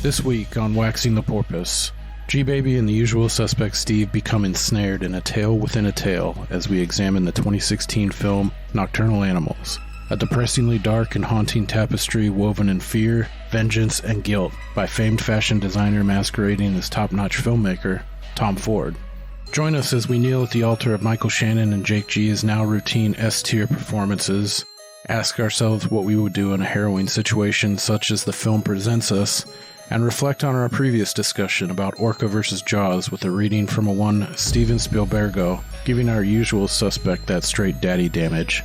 This week on Waxing the Porpoise, G-Baby and the usual suspect Steve become ensnared in a tale within a tale as we examine the 2016 film Nocturnal Animals, a depressingly dark and haunting tapestry woven in fear, vengeance, and guilt by famed fashion designer masquerading as top-notch filmmaker Tom Ford. Join us as we kneel at the altar of Michael Shannon and Jake G's now routine S-tier performances, ask ourselves what we would do in a harrowing situation such as the film presents us, and reflect on our previous discussion about Orca vs. Jaws with a reading from a one Steven Spielbergo, giving our usual suspect that straight daddy damage.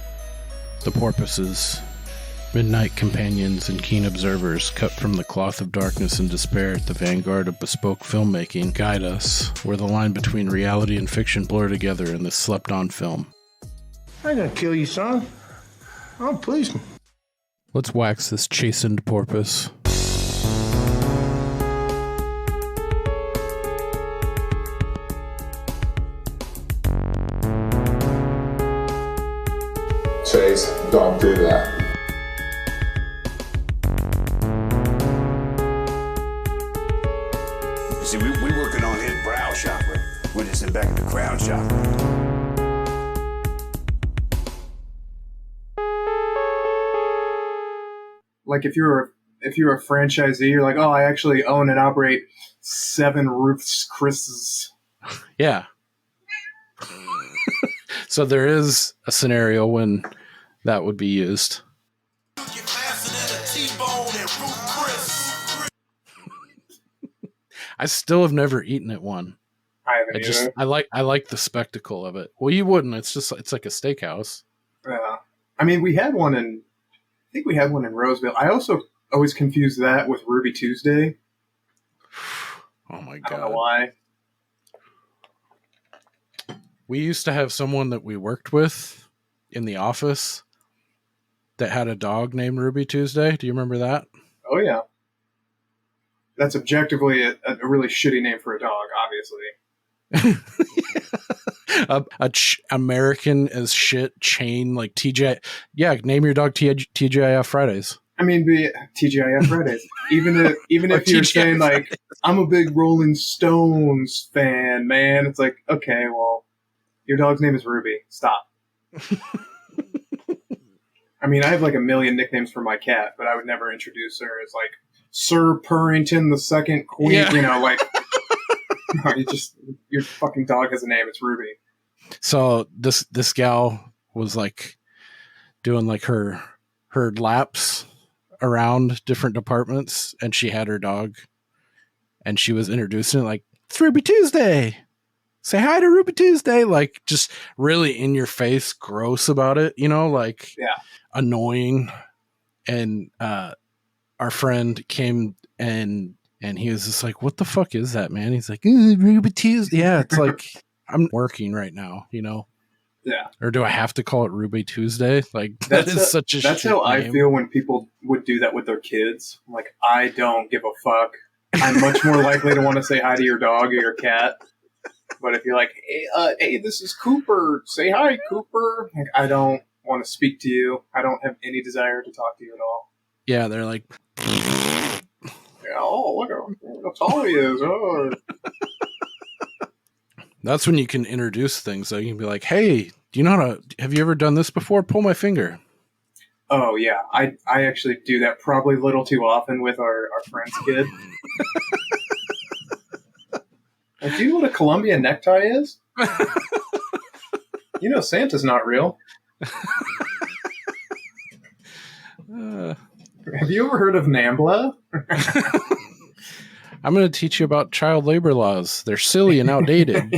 The porpoises, midnight companions and keen observers cut from the cloth of darkness and despair at the vanguard of bespoke filmmaking, guide us where the line between reality and fiction blur together in this slept-on film. I ain't gonna kill you, son. I'm a policeman. Let's wax this chastened porpoise. Chase, don't do that. See, we working on his brow chakra. We're just in back of the crown chakra. Like if you're a franchisee, you're like, oh, I actually own and operate 7 Ruth's Chris's. Yeah. So there is a scenario when that would be used. I still have never eaten at one. I haven't either. I like the spectacle of it. Well, you wouldn't. It's like a steakhouse. Yeah. I mean, I think we had one in Roseville. I also always confuse that with Ruby Tuesday. Oh my God. I don't know God. why. We used to have someone that we worked with in the office that had a dog named Ruby Tuesday. Do you remember that? Oh, yeah. That's objectively a really shitty name for a dog, obviously. American as shit chain like TJ. Yeah, name your dog TGIF Fridays. I mean, TGIF Fridays. Even if you're saying like, I'm a big Rolling Stones fan, man, it's like, okay, well, your dog's name is Ruby. Stop. I mean, I have like a million nicknames for my cat, but I would never introduce her as like Sir Purrington II Queen. Yeah. You know, like no, your fucking dog has a name. It's Ruby. So this gal was like doing like her laps around different departments, and she had her dog, and she was introducing it like, it's Ruby Tuesday. Say hi to Ruby Tuesday, like just really in your face, gross about it, you know, like annoying. And our friend came and he was just like, what the fuck is that, man? He's like, Ruby Tuesday. Yeah, it's like, I'm working right now, you know? Yeah. Or do I have to call it Ruby Tuesday? Like, that's such a That's shit how name. I feel when people would do that with their kids. I'm like, I don't give a fuck. I'm much more likely to want to say hi to your dog or your cat. But if you're like, hey, this is Cooper. Say hi, Cooper. Like, I don't want to speak to you. I don't have any desire to talk to you at all. Yeah, they're like, oh, look how tall he is. Oh. That's when you can introduce things. So you can be like, hey, do you know have you ever done this before? Pull my finger. Oh, yeah. I actually do that probably a little too often with our friend's kid. Like, do you know what a Columbia necktie is? You know Santa's not real. Have you ever heard of NAMBLA? I'm going to teach you about child labor laws. They're silly and outdated.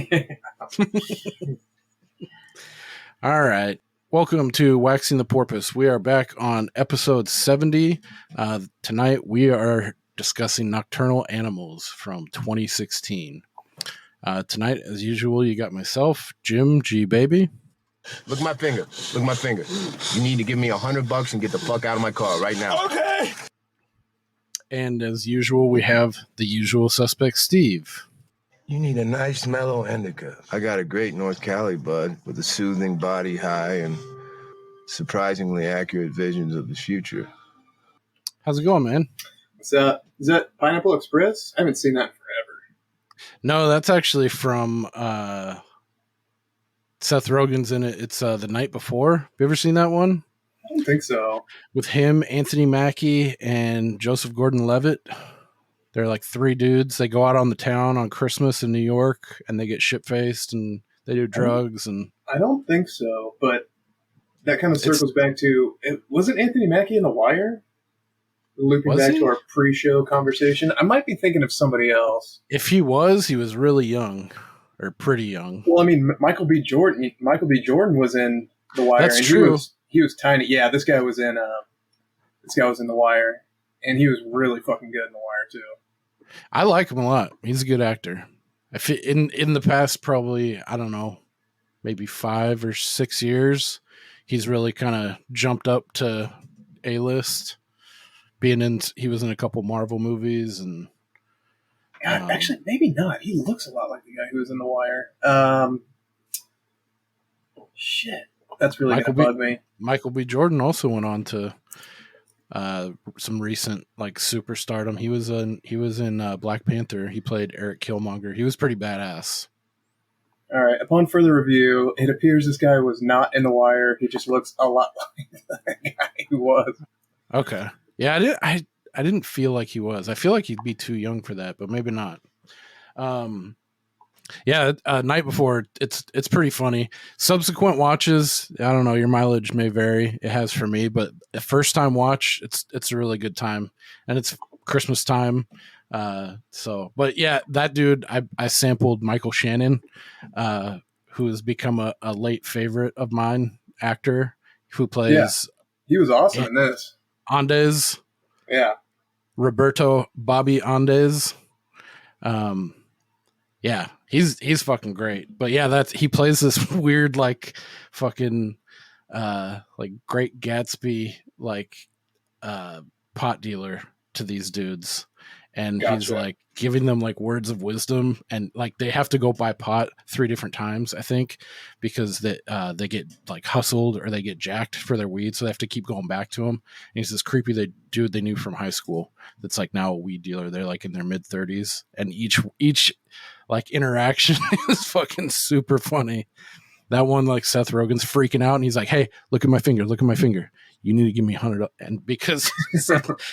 All right. Welcome to Waxing the Porpoise. We are back on episode 70. Tonight we are discussing Nocturnal Animals from 2016. Tonight, as usual, you got myself, Jim, G-Baby. Look at my finger. Look at my finger. You need to give me $100 and get the fuck out of my car right now. Okay. And as usual, we have the usual suspect, Steve. You need a nice mellow indica. I got a great North Cali bud with a soothing body high and surprisingly accurate visions of the future. How's it going, man? Is that Pineapple Express? I haven't seen that in forever. No, that's actually from Seth Rogen's in it. It's The Night Before. Have you ever seen that one? I don't think so. With him, Anthony Mackie, and Joseph Gordon-Levitt. They're like three dudes. They go out on the town on Christmas in New York, and they get shit-faced, and they do drugs. And I don't think so, but that kind of circles back to, wasn't Anthony Mackie in The Wire? Looping back to our pre-show conversation. I might be thinking of somebody else. If he was really young, or pretty young. Well, I mean, Michael B. Jordan was in The Wire. That's and true. He was tiny. Yeah, this guy was in The Wire, and he was really fucking good in The Wire too. I like him a lot. He's a good actor. In the past, probably, I don't know, maybe 5 or 6 years, he's really kind of jumped up to A-list. He was in a couple Marvel movies, and actually, maybe not. He looks a lot like the guy who was in The Wire. Shit, that's really gonna bug me. Michael B. Jordan also went on to some recent like superstardom. He was in Black Panther. He played Eric Killmonger. He was pretty badass. All right. Upon further review, it appears this guy was not in The Wire. He just looks a lot like the guy who was. Okay. Yeah, I didn't feel like he was. I feel like he'd be too young for that, but maybe not. Night Before, it's pretty funny. Subsequent watches, I don't know, your mileage may vary. It has for me, but the first time watch, it's a really good time, and it's Christmas time. But yeah, that dude, I sampled Michael Shannon, who has become a late favorite of mine, actor who plays. He was awesome in this. Andes. Yeah. Roberto Bobby Andes. Yeah, he's fucking great. But yeah, he plays this weird like fucking like Great Gatsby like pot dealer to these dudes. And Gotcha. He's like giving them like words of wisdom, and like they have to go buy pot 3 different times, I think, because they get like hustled or they get jacked for their weed, so they have to keep going back to him. And he's this creepy dude they knew from high school that's like now a weed dealer. They're like in their mid-30s, and each like interaction is fucking super funny. That one, like Seth Rogen's freaking out, and he's like, "Hey, look at my finger! Look at my finger! You need to give me $100." And because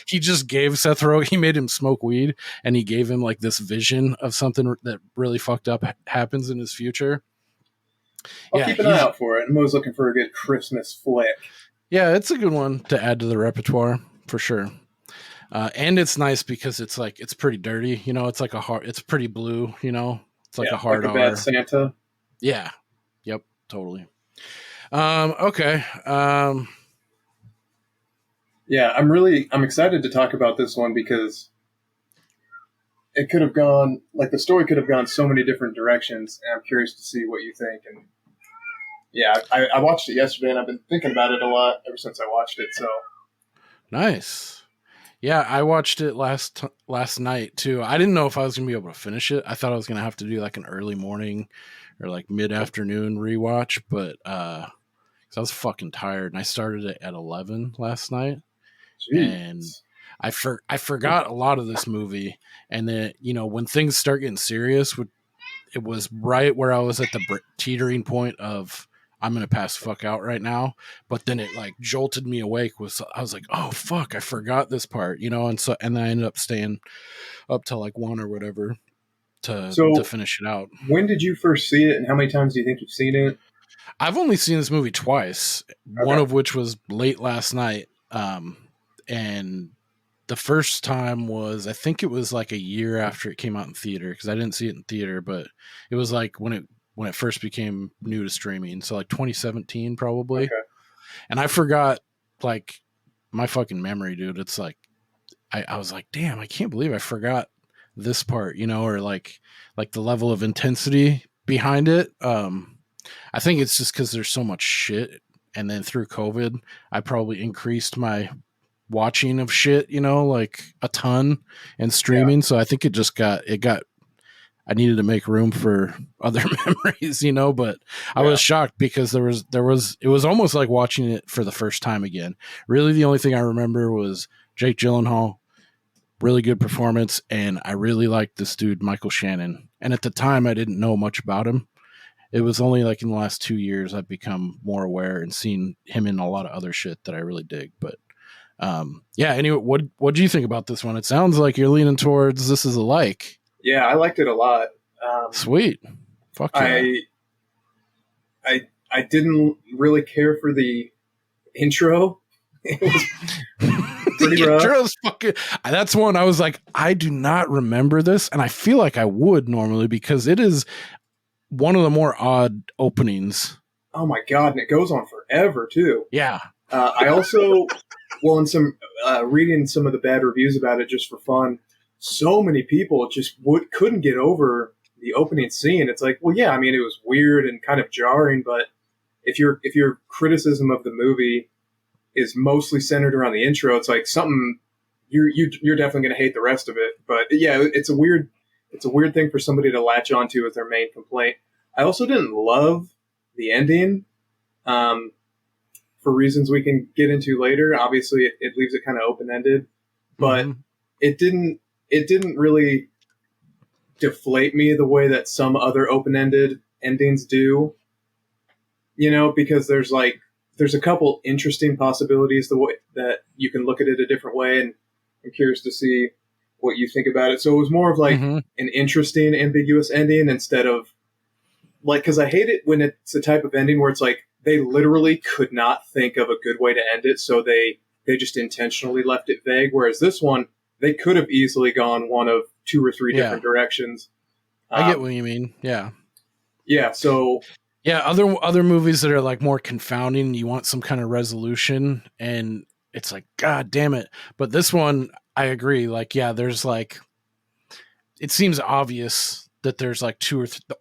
he just gave Seth Rogen, he made him smoke weed, and he gave him like this vision of something that really fucked up happens in his future. I'll keep an eye out for it. I'm always looking for a good Christmas flick. Yeah, it's a good one to add to the repertoire for sure. And it's nice because it's like it's pretty dirty, you know. It's like it's pretty blue, you know. It's like a hard like a bad Santa. Yeah. Yep. Totally. Okay. Yeah, I'm excited to talk about this one because it could have gone, like the story could have gone so many different directions, and I'm curious to see what you think. And yeah, I watched it yesterday, and I've been thinking about it a lot ever since I watched it. So nice. Yeah, I watched it last night too. I didn't know if I was gonna be able to finish it. I thought I was gonna have to do like an early morning or like mid-afternoon rewatch, but 'cause I was fucking tired, and I started it at 11 last night. Jeez. And I forgot a lot of this movie, and then, you know, when things start getting serious, it was right where I was at the teetering point of I'm gonna pass the fuck out right now. But then it like jolted me awake. I was like, oh fuck, I forgot this part, you know. And then I ended up staying up till like 1 or whatever to finish it out. When did you first see it, and how many times do you think you've seen it? I've only seen this movie twice, one of which was late last night. And the first time was, I think it was like a year after it came out in theater, because I didn't see it in theater, but it was like when it first became new to streaming. So like 2017 probably. Okay. And I forgot like my fucking memory, dude. It's like, I was like, damn, I can't believe I forgot this part, you know, or like the level of intensity behind it. I think it's just because there's so much shit. And then through COVID, I probably increased my watching of shit, you know, like a ton, and streaming. Yeah. So I think I needed to make room for other memories, you know, but I was shocked because it was almost like watching it for the first time again. Really, the only thing I remember was Jake Gyllenhaal really good performance, and I really liked this dude, Michael Shannon. And at the time, I didn't know much about him. It was only like in the last 2 years I've become more aware and seen him in a lot of other shit that I really dig. But yeah, anyway, what do you think about this one? It sounds like you're leaning towards this is a like. Yeah, I liked it a lot. Sweet. Fuck yeah. I didn't really care for the intro. It was pretty rough. That's one I was like, I do not remember this, and I feel like I would normally because it is one of the more odd openings. Oh my god, and it goes on forever too. Yeah. I also, well, in some reading some of the bad reviews about it just for fun, so many people just couldn't get over the opening scene. It's like, well, yeah, I mean, it was weird and kind of jarring, but if your criticism of the movie is mostly centered around the intro, it's like something you're definitely going to hate the rest of it. But yeah, it's a weird thing for somebody to latch onto as their main complaint. I also didn't love the ending, for reasons we can get into later. Obviously, it leaves it kind of open ended, but it didn't really deflate me the way that some other open ended endings do. You know, because there's a couple interesting possibilities the way that you can look at it a different way, and I'm curious to see what you think about it. So it was more of like an interesting, ambiguous ending instead of like, because I hate it when it's a type of ending where it's like they literally could not think of a good way to end it, so they just intentionally left it vague. Whereas this one, they could have easily gone one of 2 or 3 different directions. I get what you mean. Yeah. Yeah. So. Yeah, other movies that are like more confounding, you want some kind of resolution, and it's like, God damn it. But this one, I agree. Like, yeah, there's like, it seems obvious that there's like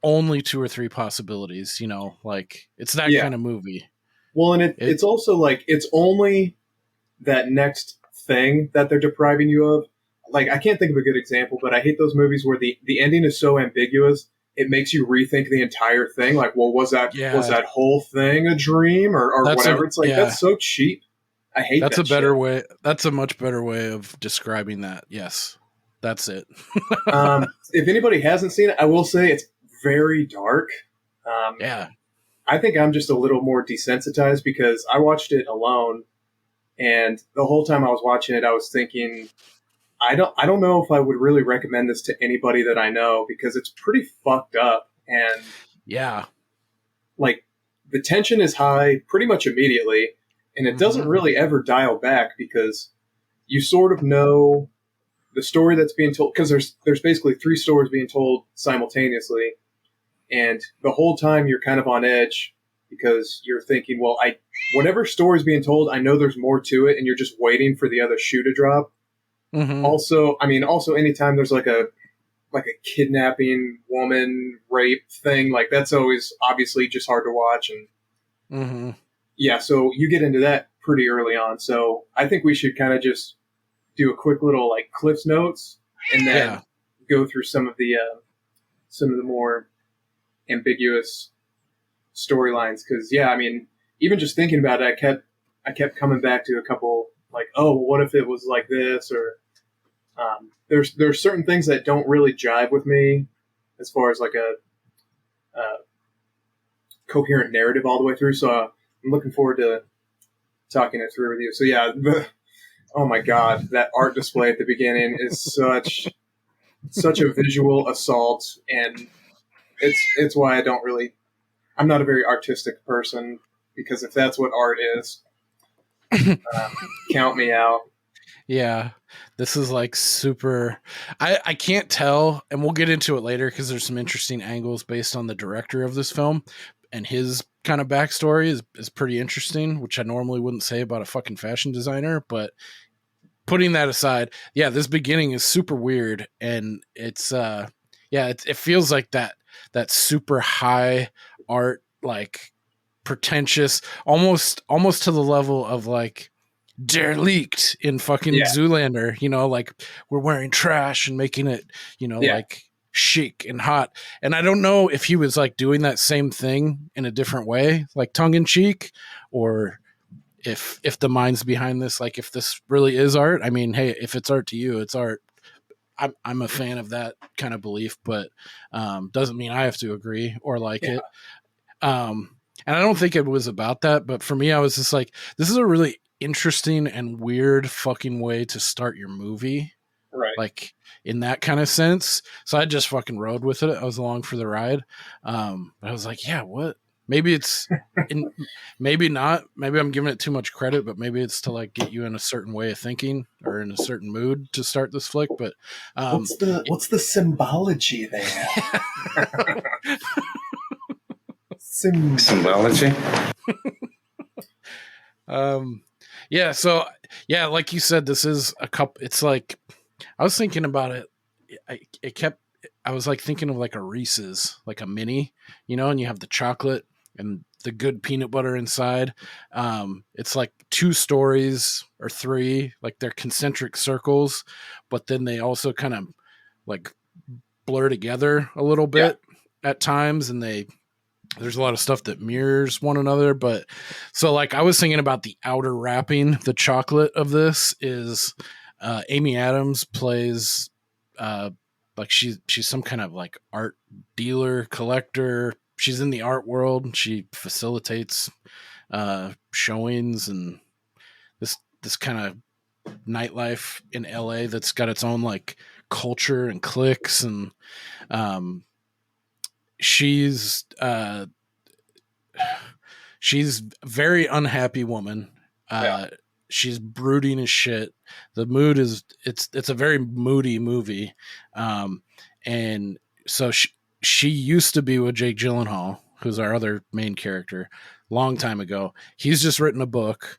only 2 or 3 possibilities, you know, like it's that kind of movie. Well, and it's also like, it's only that next thing that they're depriving you of. Like, I can't think of a good example, but I hate those movies where the ending is so ambiguous it makes you rethink the entire thing. Like, well, was that whole thing a dream or whatever? It's like, that's so cheap. I hate that. That's a better way. That's a much better way of describing that. Yes, that's it. If anybody hasn't seen it, I will say it's very dark. Yeah. I think I'm just a little more desensitized because I watched it alone, and the whole time I was watching it, I was thinking, I don't know if I would really recommend this to anybody that I know because it's pretty fucked up, and yeah, like the tension is high pretty much immediately, and it doesn't really ever dial back because you sort of know the story that's being told, because there's basically 3 stories being told simultaneously, and the whole time you're kind of on edge because you're thinking, well, whatever story's being told, I know there's more to it, and you're just waiting for the other shoe to drop. Also, anytime there's like a kidnapping, woman rape thing, like that's always obviously just hard to watch. And yeah, so you get into that pretty early on. So I think we should kind of just do a quick little like Cliff's Notes and then go through some of the more ambiguous storylines. Because yeah, I mean, even just thinking about it, I kept coming back to a couple like, oh, well, what if it was like this? Or there's certain things that don't really jive with me as far as like a coherent narrative all the way through. So I'm looking forward to talking it through with you. So yeah, oh my God, that art display at the beginning is such a visual assault, and it's why I'm not a very artistic person, because if that's what art is, count me out. Yeah, this is like super. I can't tell, and we'll get into it later because there's some interesting angles based on the director of this film, and his kind of backstory is pretty interesting, which I normally wouldn't say about a fucking fashion designer. But putting that aside, yeah, this beginning is super weird, and it's it feels like that super high art, like pretentious, almost to the level of like derelict in fucking Zoolander, you know, like we're wearing trash and making it, you know, like chic and hot. And I don't know if he was like doing that same thing in a different way, like tongue in cheek, or if the mind's behind this, like if this really is art. I mean, hey, if it's art to you, it's art. I'm a fan of that kind of belief, but doesn't mean I have to agree or like it. And I don't think it was about that, but for me, I was just like, this is a really interesting and weird fucking way to start your movie. Right. Like in that kind of sense. So I just fucking rode with it. I was along for the ride. But I was like, yeah, what? Maybe it's maybe not. Maybe I'm giving it too much credit, but maybe it's to like get you in a certain way of thinking or in a certain mood to start this flick. But what's the symbology there? Symbology? Yeah, so yeah, like you said, this is a cup. It's like I was thinking about it. I was like thinking of like a Reese's, like a mini, and you have the chocolate and the good peanut butter inside. It's like 2 stories or 3, like they're concentric circles, but then they also kind of like blur together a little bit at times, and there's a lot of stuff that mirrors one another. But so like I was thinking about the outer wrapping, the chocolate of this is Amy Adams plays like she's some kind of like art dealer, collector. She's in the art world. She facilitates showings and this kind of nightlife in LA that's got its own like culture and cliques, and she's a very unhappy woman. She's brooding as shit. The mood is it's a very moody movie. And so she used to be with Jake Gyllenhaal, who's our other main character, long time ago. He's just written a book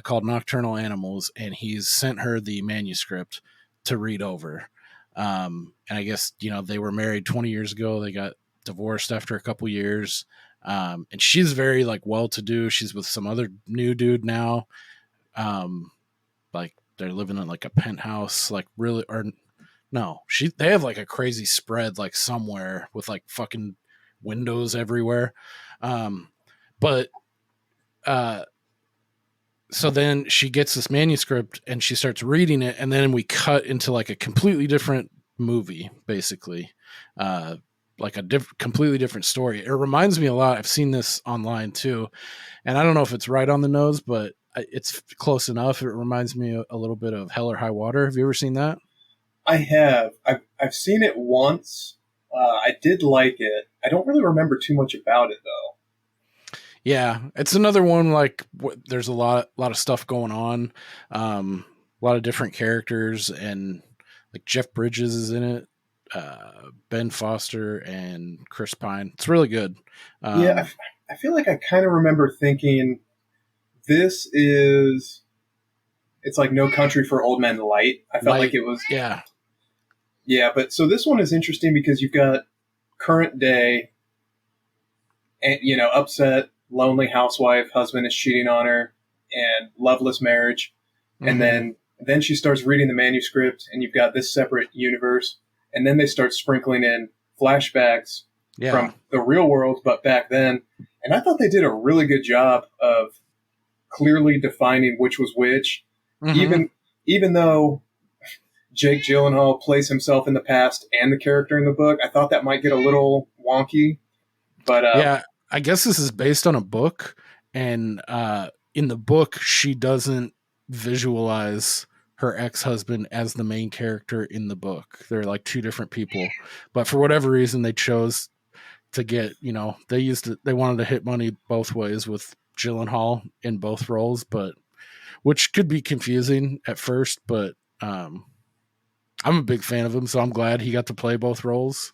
called Nocturnal Animals, and he's sent her the manuscript to read over. And I guess, they were married 20 years ago. They got divorced after a couple years. And she's very like well-to-do. She's with some other new dude now. Like they're living in like a penthouse, like really, or no, they have like a crazy spread, like somewhere with like fucking windows everywhere. So then she gets this manuscript and she starts reading it, and then we cut into like a completely different movie, basically, like a completely different story. It reminds me a lot. I've seen this online too, and I don't know if it's right on the nose, but it's close enough. It reminds me a little bit of Hell or High Water. Have you ever seen that? I have. I've seen it once. I did like it. I don't really remember too much about it though. Yeah, it's another one like there's a lot of stuff going on, a lot of different characters, and like Jeff Bridges is in it, Ben Foster and Chris Pine. It's really good. I feel like I kind of remember thinking it's like No Country for Old Men Light. I felt like it was. Yeah, but so this one is interesting because you've got current day, and upset, lonely housewife, husband is cheating on her, and loveless marriage, and then she starts reading the manuscript, and you've got this separate universe, and then they start sprinkling in flashbacks from the real world, but back then, and I thought they did a really good job of clearly defining which was which, even though Jake Gyllenhaal plays himself in the past and the character in the book. I thought that might get a little wonky, but I guess this is based on a book, and in the book, she doesn't visualize her ex-husband as the main character in the book. They're like 2 different people, but for whatever reason, they chose to get, they wanted to hit money both ways with Gyllenhaal in both roles, but which could be confusing at first, but I'm a big fan of him, so I'm glad he got to play both roles.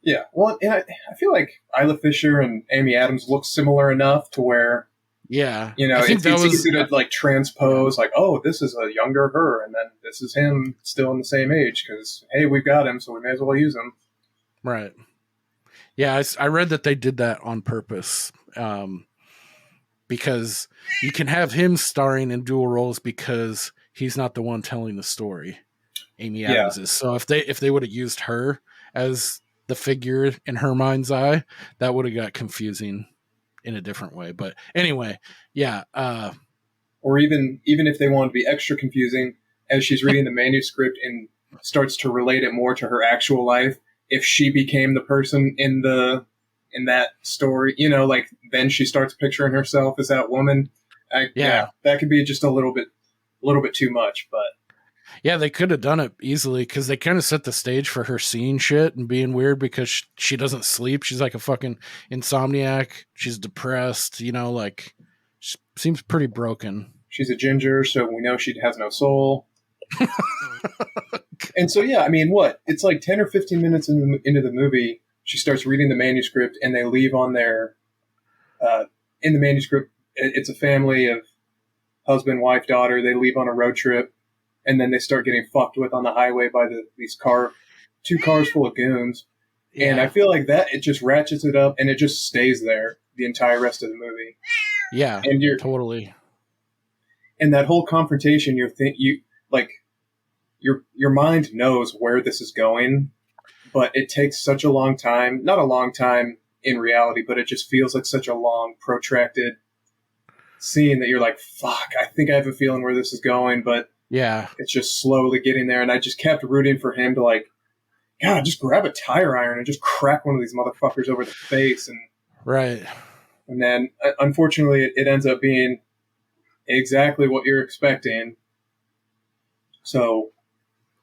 Yeah, well, and I feel like Isla Fisher and Amy Adams look similar enough to where, it's easy to like transpose, like, oh, this is a younger her, and then this is him still in the same age, because, hey, we've got him, so we may as well use him. Right. Yeah, I read that they did that on purpose, because you can have him starring in dual roles because he's not the one telling the story. Amy Adams is. So if they would have used her as the figure in her mind's eye, that would have got confusing in a different way. But anyway, yeah. Or even if they wanted to be extra confusing, as she's reading the manuscript in starts to relate it more to her actual life. If she became the person in that story, you know, like then she starts picturing herself as that woman. That could be just a little bit too much, but yeah, they could have done it easily because they kind of set the stage for her seeing shit and being weird because she doesn't sleep. She's like a fucking insomniac. She's depressed, you know, like seems pretty broken. She's a ginger, so we know she has no soul. And so, yeah, I mean, it's like 10 or 15 minutes into the movie, she starts reading the manuscript, and they leave on their, in the manuscript, it's a family of husband, wife, daughter. They leave on a road trip, and then they start getting fucked with on the highway by two cars full of goons. Yeah. And I feel like that, it just ratchets it up, and it just stays there the entire rest of the movie. Yeah, and totally. And that whole confrontation, your mind knows where this is going, but it takes such a long time. Not a long time in reality, but it just feels like such a long, protracted scene that you're like, fuck, I think I have a feeling where this is going, but yeah, it's just slowly getting there. And I just kept rooting for him to like, God, just grab a tire iron and just crack one of these motherfuckers over the face. And right. And then unfortunately it ends up being exactly what you're expecting. So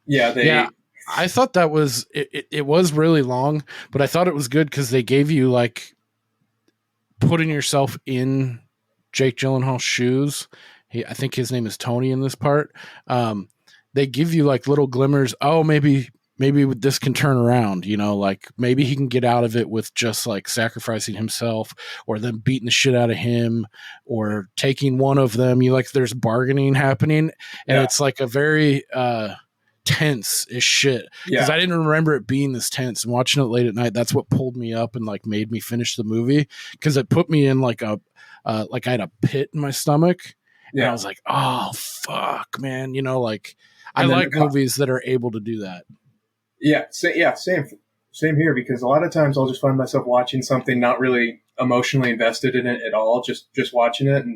yeah, I thought that was it was really long, but I thought it was good because they gave you like putting yourself in Jake Gyllenhaal's shoes. I think his name is Tony in this part. They give you like little glimmers. Oh, maybe this can turn around, you know, like maybe he can get out of it with just like sacrificing himself or them beating the shit out of him or taking one of them. There's bargaining happening, and it's like a very tense as shit because I didn't remember it being this tense. And watching it late at night, that's what pulled me up and like made me finish the movie because it put me in like I had a pit in my stomach. And I was like, oh fuck, man, you know, like I like movies that are able to do that. Same here, because a lot of times I'll just find myself watching something not really emotionally invested in it at all, just watching it.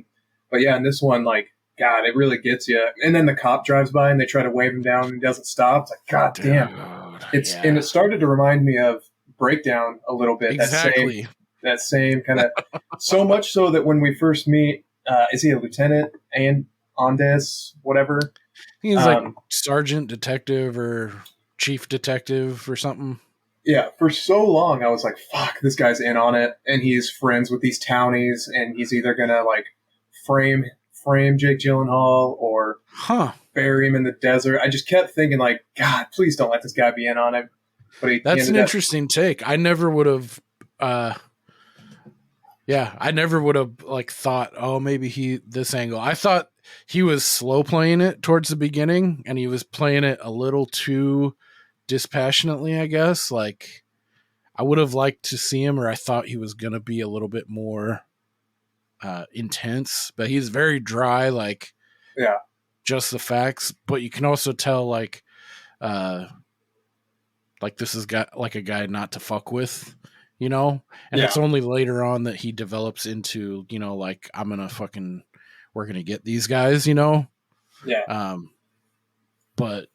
But in this one, like, God, it really gets you. And then the cop drives by and they try to wave him down and he doesn't stop. It's like, God damn. And it started to remind me of Breakdown a little bit. Exactly. That same kind of, so much so that when we first meet, is he a lieutenant and Andes, whatever? He's like sergeant detective or chief detective or something. Yeah, for so long I was like, fuck, this guy's in on it, and he's friends with these townies, and he's either gonna like frame Jake Gyllenhaal or bury him in the desert. I just kept thinking like, God, please don't let this guy be in on it. But that's an interesting take. I never would have like thought, oh, maybe this angle. I thought he was slow playing it towards the beginning, and he was playing it a little too dispassionately, I guess. Like, I would have liked to see him, or I thought he was going to be a little bit more intense, but he's very dry, like, just the facts. But you can also tell, like this is like a guy not to fuck with, you know? And it's only later on that he develops into, you know, like, we're going to get these guys, you know? Yeah. But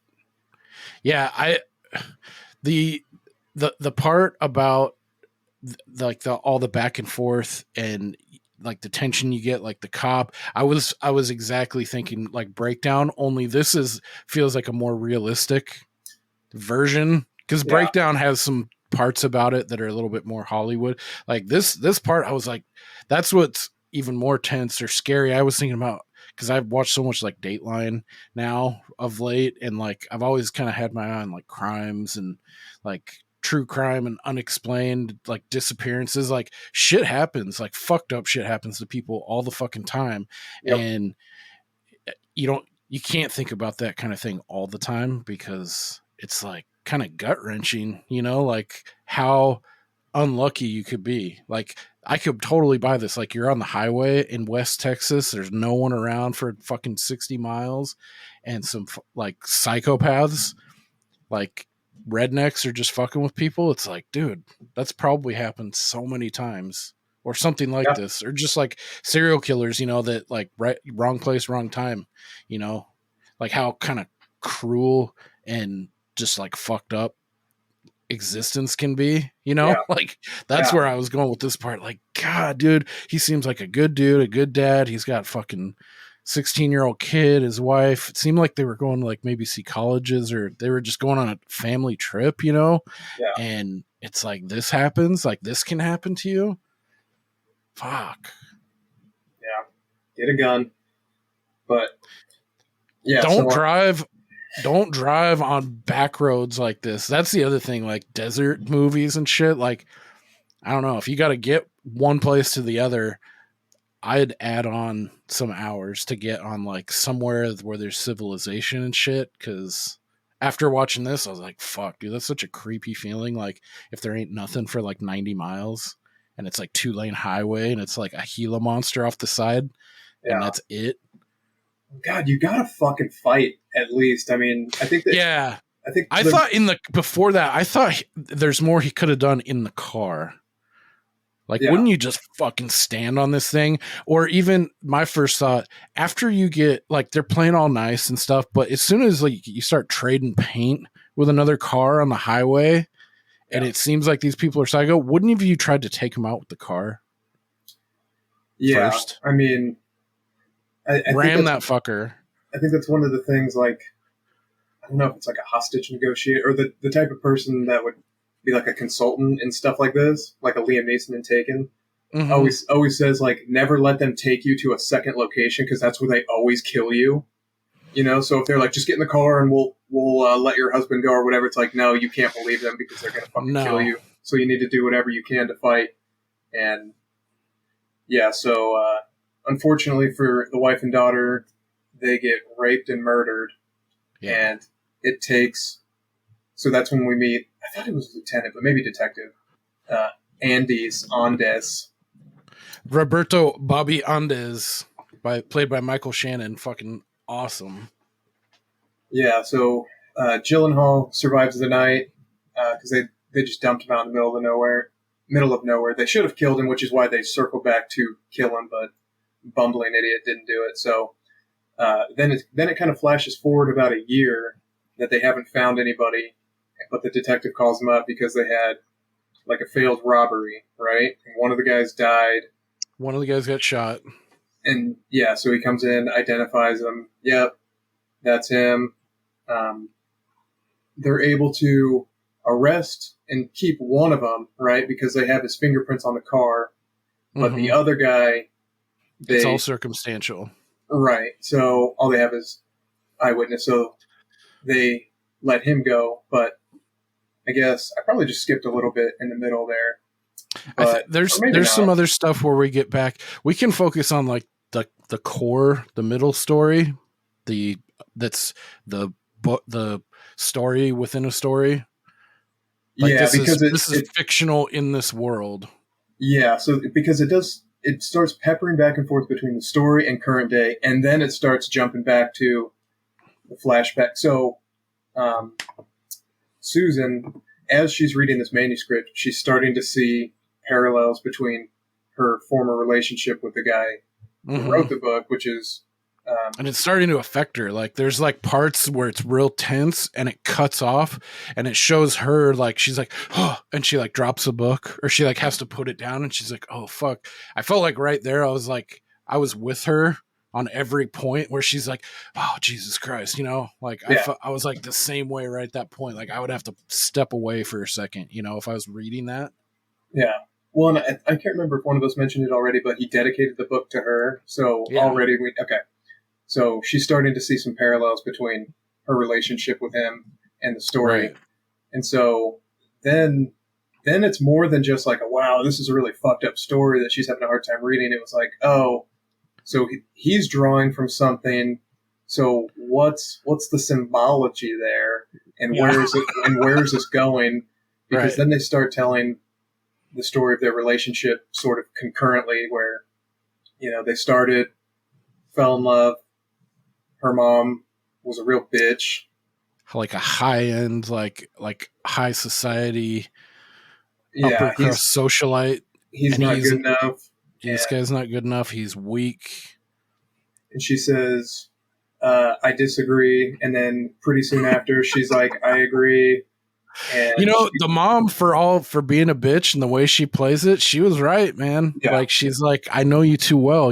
yeah, the part about like all the back and forth and like the tension you get, like the cop, I was exactly thinking like Breakdown, only this feels like a more realistic version, because Breakdown has some parts about it that are a little bit more Hollywood. Like this part, I was like, that's what's even more tense or scary. I was thinking about, because I've watched so much like Dateline now of late, and like I've always kind of had my eye on like crimes and like true crime and unexplained like disappearances. Like shit happens, like fucked up shit happens to people all the fucking time. And you can't think about that kind of thing all the time because it's like kind of gut wrenching, you know, like how unlucky you could be. Like, I could totally buy this. Like, you're on the highway in West Texas, there's no one around for fucking 60 miles, and some like psychopaths, like rednecks, are just fucking with people. It's like, dude, that's probably happened so many times, or something like this, or just like serial killers, you know, that like wrong place, wrong time, you know, like how kind of cruel and just like fucked up existence can be, you know? Yeah. Like that's Yeah. where I was going with this part. Like, God, dude, he seems like a good dude, a good dad. He's got fucking 16-year-old kid, his wife. It seemed like they were going to like maybe see colleges, or they were just going on a family trip, you know? Yeah. And it's like this happens, like this can happen to you. Fuck. Yeah. Get a gun. But yeah, Don't drive on back roads like this. That's the other thing, like desert movies and shit. Like, I don't know, if you got to get one place to the other, I'd add on some hours to get on like somewhere where there's civilization and shit. Cause after watching this, I was like, fuck, dude, that's such a creepy feeling. Like if there ain't nothing for like 90 miles and it's like 2-lane highway and it's like a Gila monster off the side and that's it. God, you gotta fucking fight at least. I mean, I think that. Yeah. I thought before that, I thought there's more he could have done in the car. Like, wouldn't you just fucking stand on this thing? Or even my first thought, after you get, like, they're playing all nice and stuff, but as soon as, like, you start trading paint with another car on the highway, and it seems like these people are psycho, wouldn't have you tried to take them out with the car? Yeah. First? I mean, I ram that fucker. I think that's one of the things, like, I don't know if it's like a hostage negotiator, or the type of person that would be like a consultant and stuff like this, like a Liam Neeson in Taken. Mm-hmm. Always says, like, never let them take you to a second location because that's where they always kill you. You know, so if they're like, just get in the car and we'll let your husband go or whatever, it's like, no, you can't believe them because they're gonna fucking kill you. So you need to do whatever you can to fight. And yeah, so unfortunately for the wife and daughter, they get raped and murdered. Yeah. And it takes. So that's when we meet. I thought it was lieutenant, but maybe detective. Andes. Roberto Bobby Andes, played by Michael Shannon. Fucking awesome. Yeah. So Gyllenhaal survives the night because they just dumped him out in the middle of nowhere. They should have killed him, which is why they circled back to kill him, but bumbling idiot didn't do it. So then it kind of flashes forward about a year that they haven't found anybody, but the detective calls them up because they had like a failed robbery, right? And one of the guys died. One of the guys got shot. And yeah, so he comes in, identifies him. Yep, that's him. They're able to arrest and keep one of them, right? Because they have his fingerprints on the car. But the other guy... it's all circumstantial. Right. So all they have is eyewitness. So they let him go. But I guess I probably just skipped a little bit in the middle there. There's some other stuff where we get back. We can focus on like the core, the middle story, that's the story within a story. Like because this is fictional in this world. Yeah, so because it starts peppering back and forth between the story and current day, and then it starts jumping back to the flashback. So Susan, as she's reading this manuscript, she's starting to see parallels between her former relationship with the guy who wrote the book, which is... and it's starting to affect her. Like there's like parts where it's real tense and it cuts off and it shows her like, she's like, oh, and she like drops a book or she like has to put it down and she's like, oh fuck. I felt like right there, I was with her on every point where she's like, oh, Jesus Christ, you know, like I was like the same way right at that point. Like I would have to step away for a second, you know, if I was reading that. Yeah. Well, and I can't remember if one of us mentioned it already, but he dedicated the book to her. So already okay. So she's starting to see some parallels between her relationship with him and the story. Right. And so then it's more than just like, wow, this is a really fucked up story that she's having a hard time reading. It was like, oh, so he's drawing from something. So what's the symbology there? And where is it? And where is this going? Because then they start telling the story of their relationship sort of concurrently, where, you know, they started, fell in love. Her mom was a real bitch. Like a high end, like high society, upper crust socialite. He's not good enough. This guy's not good enough. He's weak. And she says, I disagree. And then pretty soon after, she's like, I agree. And the mom for being a bitch and the way she plays it, she was right, man. Yeah. Like, she's like, I know you too well,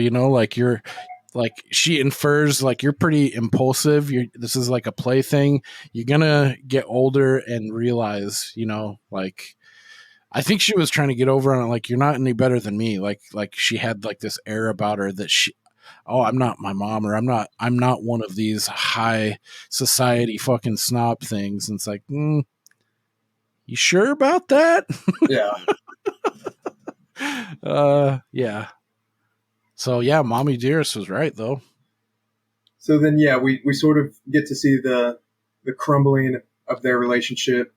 like she infers like you're pretty impulsive. This is like a plaything. You're gonna get older and realize, like, I think she was trying to get over on it. Like, you're not any better than me. Like she had like this air about her that I'm not my mom, or I'm not one of these high society fucking snob things. And it's like, you sure about that? Yeah. Yeah. So yeah, Mommy Dearest was right though. So then, yeah, we sort of get to see the crumbling of their relationship,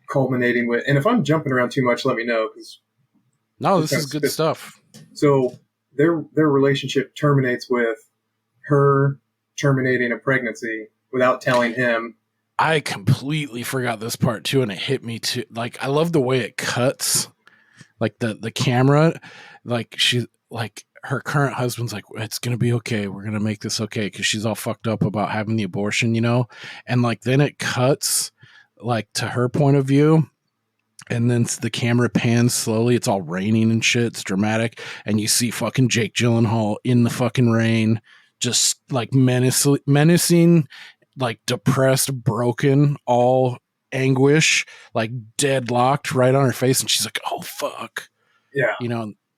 culminating with. And if I'm jumping around too much, let me know. No, this is good stuff. So their relationship terminates with her terminating a pregnancy without telling him. I completely forgot this part too, and it hit me too. Like, I love the way it cuts, like the camera, like she, like her current husband's like, it's gonna be okay, we're gonna make this okay, because she's all fucked up about having the abortion, and like then it cuts like to her point of view, and then the camera pans slowly. It's all raining and shit. It's dramatic, and you see fucking Jake Gyllenhaal in the fucking rain, just like menacing, like depressed, broken, all anguish, like deadlocked right on her face. And she's like, oh, fuck. Yeah.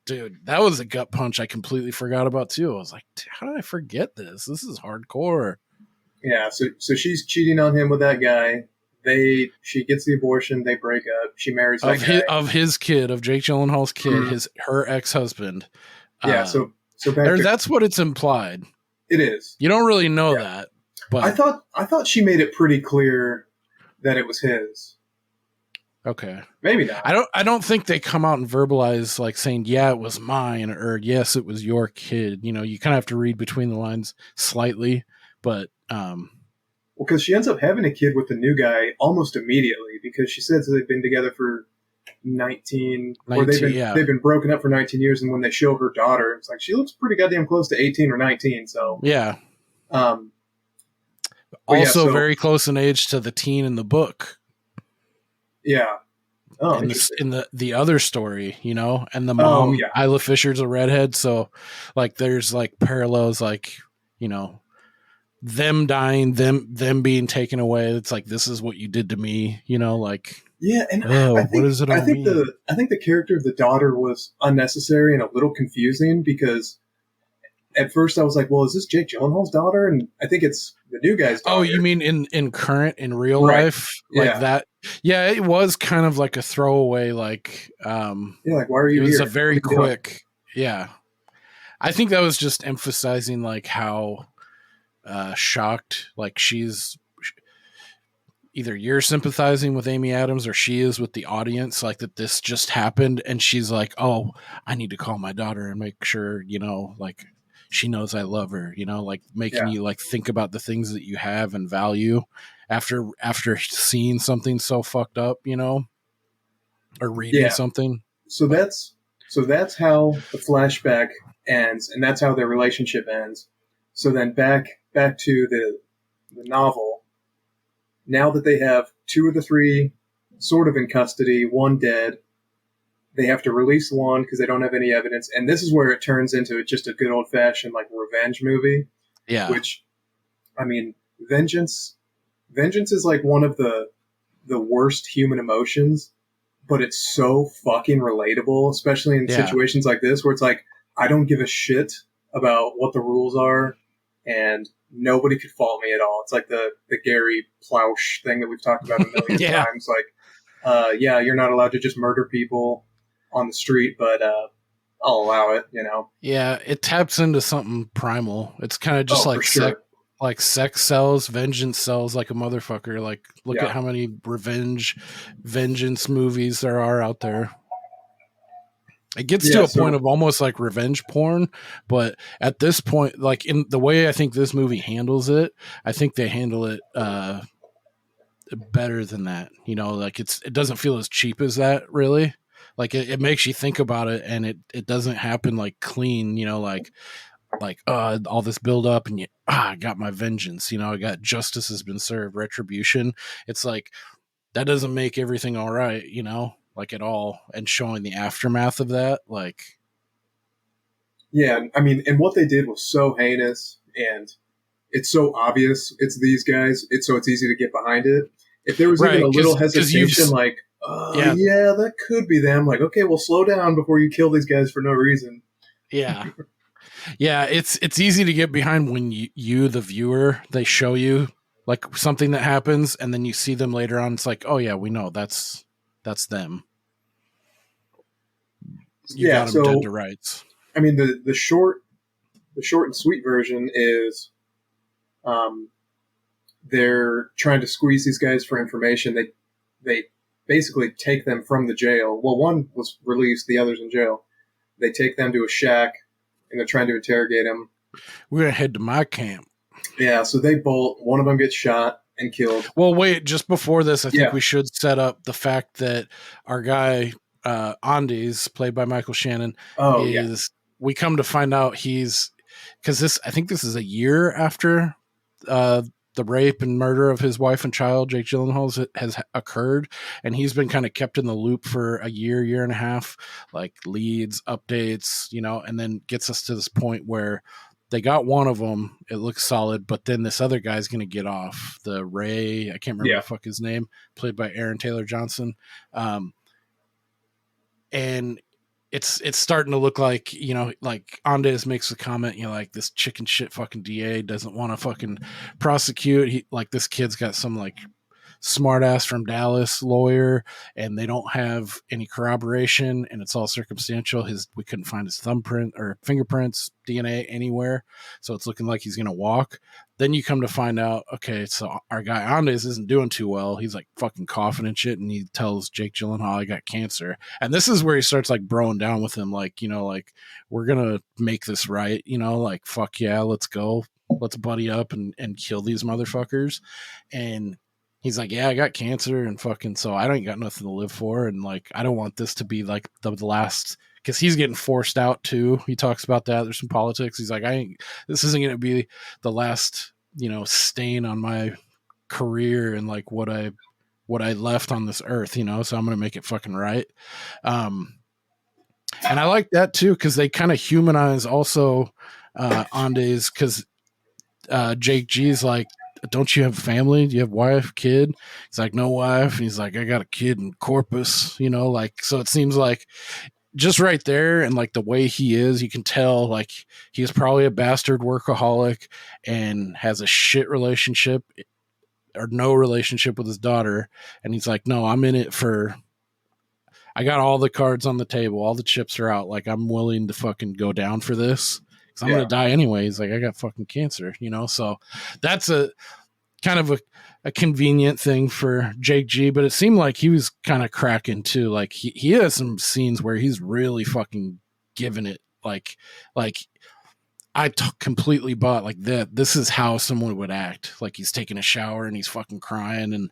Dude, that was a gut punch I completely forgot about too. I was like, how did I forget this? This is hardcore. Yeah. So she's cheating on him with that guy. She gets the abortion. They break up. She marries that guy. Of his kid, of Jake Gyllenhaal's kid, Mm-hmm. her ex-husband. Yeah. So that's what it's implied. It is. You don't really know that. But I thought she made it pretty clear that it was his. Okay. Maybe not. I don't think they come out and verbalize like saying, yeah, it was mine, or yes, it was your kid. You kind of have to read between the lines slightly, but well, because she ends up having a kid with the new guy almost immediately, because she says they've been together for 19 or they've been broken up for 19 years, and when they show her daughter, it's like she looks pretty goddamn close to 18 or 19. So yeah. Also very close in age to the teen in the book. Yeah. Oh, in the other story, and the mom, Isla Fisher's a redhead, so like there's like parallels, like them dying, them being taken away. It's like, this is what you did to me, like. Yeah, and what does it all mean? I think the character of the daughter was unnecessary and a little confusing, because at first I was like, well, is this Jake Gyllenhaal's daughter? And I think it's the new guy's daughter. Oh, you mean in real life? Like that? Yeah, it was kind of like a throwaway, like, like, why are you here? It was a very quick, yeah. I think that was just emphasizing like how shocked, like she's either you're sympathizing with Amy Adams or she is with the audience, like that this just happened, and she's like, oh, I need to call my daughter and make sure, like she knows I love her, like making you like think about the things that you have and value after seeing something so fucked up, or reading something. So that's how the flashback ends, and that's how their relationship ends. So then back to the novel. Now that they have 2 of the 3 sort of in custody, 1 dead, they have to release 1 because they don't have any evidence. And this is where it turns into just a good old-fashioned like revenge movie. Yeah. Which, I mean, vengeance is like one of the worst human emotions, but it's so fucking relatable, especially in situations like this where it's like, I don't give a shit about what the rules are, and nobody could fault me at all. It's like the Gary Plausch thing that we've talked about a million times. Like, you're not allowed to just murder people on the street, but I'll allow it, Yeah, it taps into something primal. It's kind of just like sex sells, vengeance sells like a motherfucker. Like, look at how many vengeance movies there are out there. It gets to a point of almost like revenge porn, but at this point, like in the way I think this movie handles it, I think they handle it better than that. Like it doesn't feel as cheap as that, really. Like it makes you think about it, and it doesn't happen like clean, like, like all this build up and I got my vengeance, I got justice has been served, retribution. It's like that doesn't make everything all right, like at all. And showing the aftermath of that, like Yeah, I mean, and what they did was so heinous, and it's so obvious it's these guys. It's easy to get behind it. If there was even a little hesitation, like, yeah, that could be them. Like, okay, well, slow down before you kill these guys for no reason. Yeah. Yeah, it's easy to get behind when you the viewer, they show you like something that happens and then you see them later on. It's like, oh yeah, we know that's them. You got them dead to rights. I mean, the short and sweet version is, they're trying to squeeze these guys for information. They basically take them from the jail. Well, one was released, the other's in jail. They take them to a shack, and they're trying to interrogate him. We're going to head to my camp. Yeah, so they bolt. One of them gets shot and killed. Well, wait, just before this, I think we should set up the fact that our guy, Andes, played by Michael Shannon, we come to find out because I think this is a year after the rape and murder of his wife and child, Jake Gyllenhaal's, has occurred, and he's been kind of kept in the loop for a year and a half, like leads, updates, and then gets us to this point where they got one of them. It looks solid, but then this other guy's going to get off. The Ray, I can't remember the fuck his name, played by Aaron Taylor Johnson. And it's starting to look like, like Andes makes the comment, like this chicken shit fucking DA doesn't want to fucking prosecute. Like this kid's got some like smart ass from Dallas lawyer and they don't have any corroboration and it's all circumstantial. We couldn't find his thumbprint or fingerprints, DNA anywhere. So it's looking like he's going to walk. Then you come to find out, okay, so our guy Andes isn't doing too well. He's like fucking coughing and shit. And he tells Jake Gyllenhaal, I got cancer. And this is where he starts like broing down with him. Like, like we're going to make this right. Like, fuck yeah, let's go. Let's buddy up and kill these motherfuckers. And he's like, yeah, I got cancer and fucking, so I don't got nothing to live for. And like, I don't want this to be like the last, because he's getting forced out too. He talks about that. There's some politics. He's like, this isn't going to be the last, stain on my career and like what I left on this earth, so I'm going to make it fucking right. And I like that too, because they kind of humanize also Andes, because Jake G's like, don't you have family? Do you have wife, kid? He's like, no wife. And he's like, I got a kid in Corpus, like, so it seems like just right there. And like the way he is, you can tell like he's probably a bastard workaholic and has a shit relationship or no relationship with his daughter. And he's like, no, I'm in it I got all the cards on the table. All the chips are out. Like I'm willing to fucking go down for this. I'm going to die anyways. Like I got fucking cancer, so that's a kind of a convenient thing for Jake G, but it seemed like he was kind of cracking too. Like he has some scenes where he's really fucking giving it. Like I completely bought like that. This is how someone would act. Like he's taking a shower and he's fucking crying and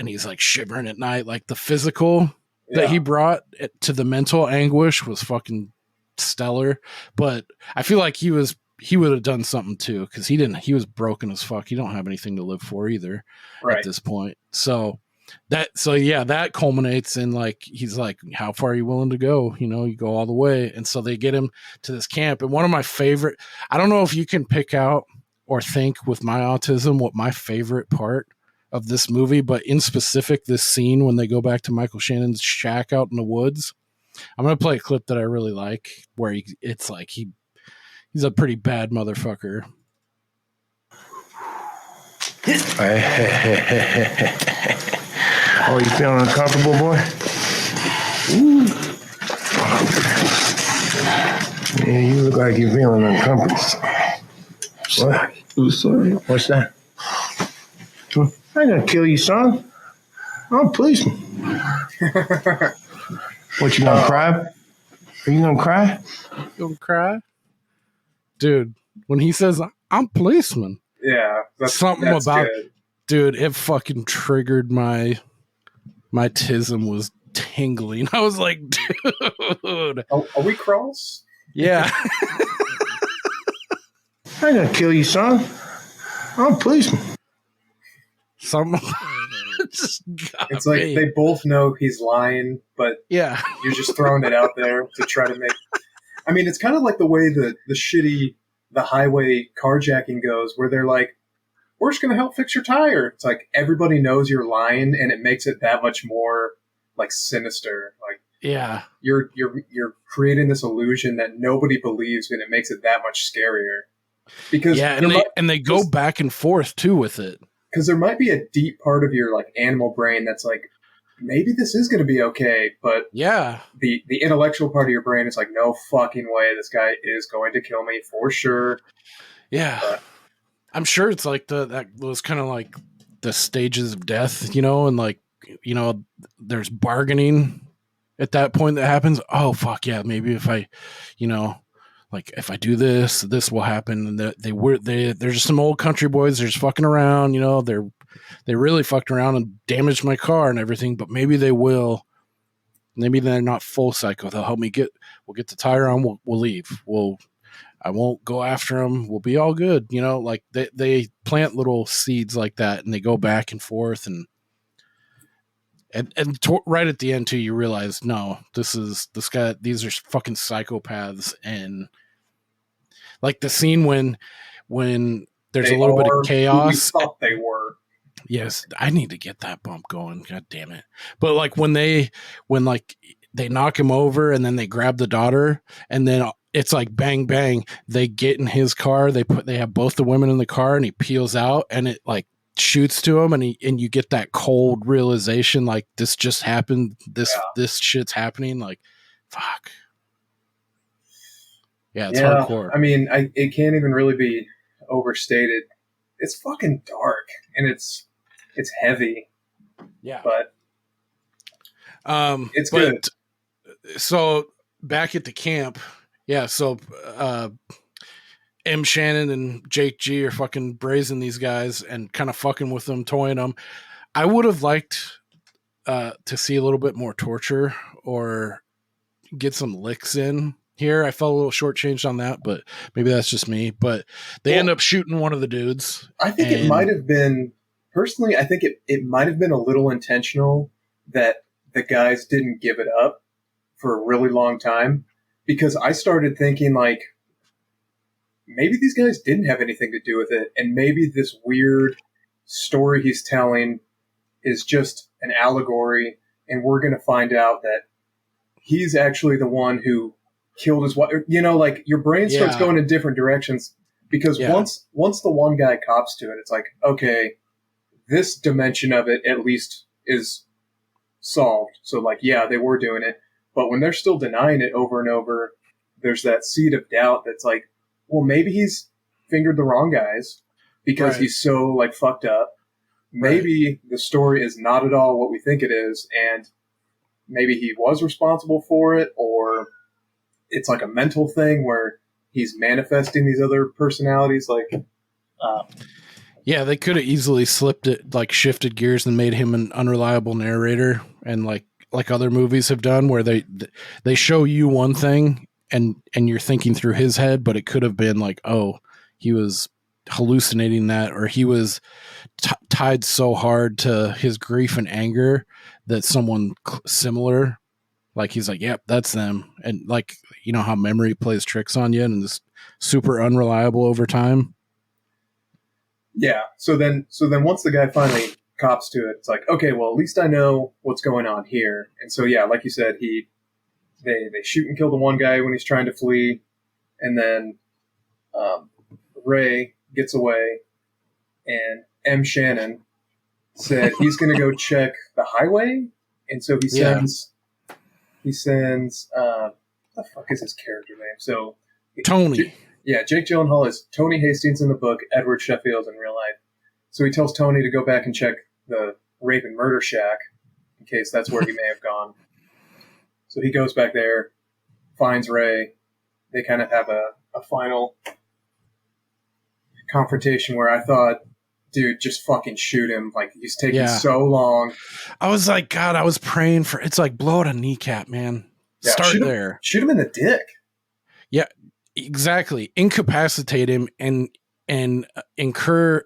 he's like shivering at night. Like the physical that he brought to the mental anguish was fucking stellar, but I feel like he would have done something too, because he was broken as fuck. He don't have anything to live for either at this point. So that culminates in like, he's like, how far are you willing to go? You go all the way. And so they get him to this camp. And one of my favorite, I don't know if you can pick out or think with my autism what my favorite part of this movie, but in specific, this scene when they go back to Michael Shannon's shack out in the woods. I'm going to play a clip that I really like where it's like he's a pretty bad motherfucker. Oh, you feeling uncomfortable, boy? Ooh. Yeah, you look like you're feeling uncomfortable. What? I'm sorry. What's that? I ain't gonna kill you, son. I'm a policeman. What, you gonna cry? Are you gonna cry? You gonna cry? Dude, when he says, I'm policeman. Yeah. That's about good. Dude, it fucking triggered my tism was tingling. I was like, dude. Are we cross? Yeah. I ain't gonna kill you, son. I'm a policeman. Some just It's like they both know he's lying, but yeah, you're just throwing it out there to try to make. I mean, it's kind of like the way the shitty the highway carjacking goes, where they're like, "We're just gonna help fix your tire." It's like everybody knows you're lying, and it makes it that much more like sinister. Like, yeah, you're creating this illusion that nobody believes, and it makes it that much scarier. Because and they go back and forth too with it. Because there might be a deep part of your like animal brain that's like, maybe this is going to be okay, but yeah, the intellectual part of your brain is like, no fucking way, this guy is going to kill me for sure. Yeah, but I'm sure it's like that was kind of like the stages of death, and like there's bargaining at that point that happens. Oh fuck yeah, maybe if I, like if I do this, this will happen. And they're just some old country boys. They're just fucking around. They really fucked around and damaged my car and everything. But maybe they will. Maybe they're not full psycho. They'll help me we'll get the tire on. We'll leave. I won't go after them. We'll be all good. Like they plant little seeds like that, and they go back and forth and right at the end too, you realize no, this guy. These are fucking psychopaths. And like the scene when there's a little bit of chaos. Who we thought they were. Yes, I need to get that bump going. God damn it! But like when they knock him over and then they grab the daughter and then it's like bang bang. They get in his car. They have both the women in the car and he peels out and it like shoots to him and you get that cold realization like this just happened. This shit's happening. Like fuck. Yeah, it's hardcore. I mean, it can't even really be overstated. It's fucking dark and it's heavy. Yeah, but it's good. So back at the camp, yeah. So M. Shannon and Jake G are fucking brazen these guys and kind of fucking with them, toying them. I would have liked to see a little bit more torture or get some licks in here. I felt a little shortchanged on that, but maybe that's just me. But they end up shooting one of the dudes. I think it might have been, personally, I think it might have been a little intentional that the guys didn't give it up for a really long time, because I started thinking like, maybe these guys didn't have anything to do with it, and maybe this weird story he's telling is just an allegory, and we're going to find out that he's actually the one who killed his wife. Like your brain starts going in different directions, because once the one guy cops to it, it's like, okay, this dimension of it at least is solved. So like, yeah, they were doing it. But when they're still denying it over and over, there's that seed of doubt that's like, well, maybe he's fingered the wrong guys because he's so like fucked up. Maybe the story is not at all what we think it is, and maybe he was responsible for it, or it's like a mental thing where he's manifesting these other personalities. Like, yeah, they could have easily slipped it, like shifted gears and made him an unreliable narrator, and like other movies have done, where they show you one thing and you're thinking through his head, but it could have been like, oh, he was hallucinating that, or he was tied so hard to his grief and anger that someone similar, like he's like, yep, that's them. And like, how memory plays tricks on you and is super unreliable over time. Yeah. So then once the guy finally cops to it, it's like, okay, well, at least I know what's going on here. And so, yeah, like you said, they shoot and kill the one guy when he's trying to flee. And then Ray gets away, and M. Shannon said he's going to go check the highway. And so he sends, what the fuck is his character name? So Tony. Jake Gyllenhaal is Tony Hastings in the book, Edward Sheffield in real life. So he tells Tony to go back and check the rape and murder shack in case that's where he may have gone. So he goes back there, finds Ray. They kind of have a final confrontation where I thought, dude, just fucking shoot him. Like, he's taking so long. I was like, God, I was praying for, it's like blow out a kneecap, man. Yeah, Start there. Shoot him in the dick. Yeah. exactly incapacitate him and incur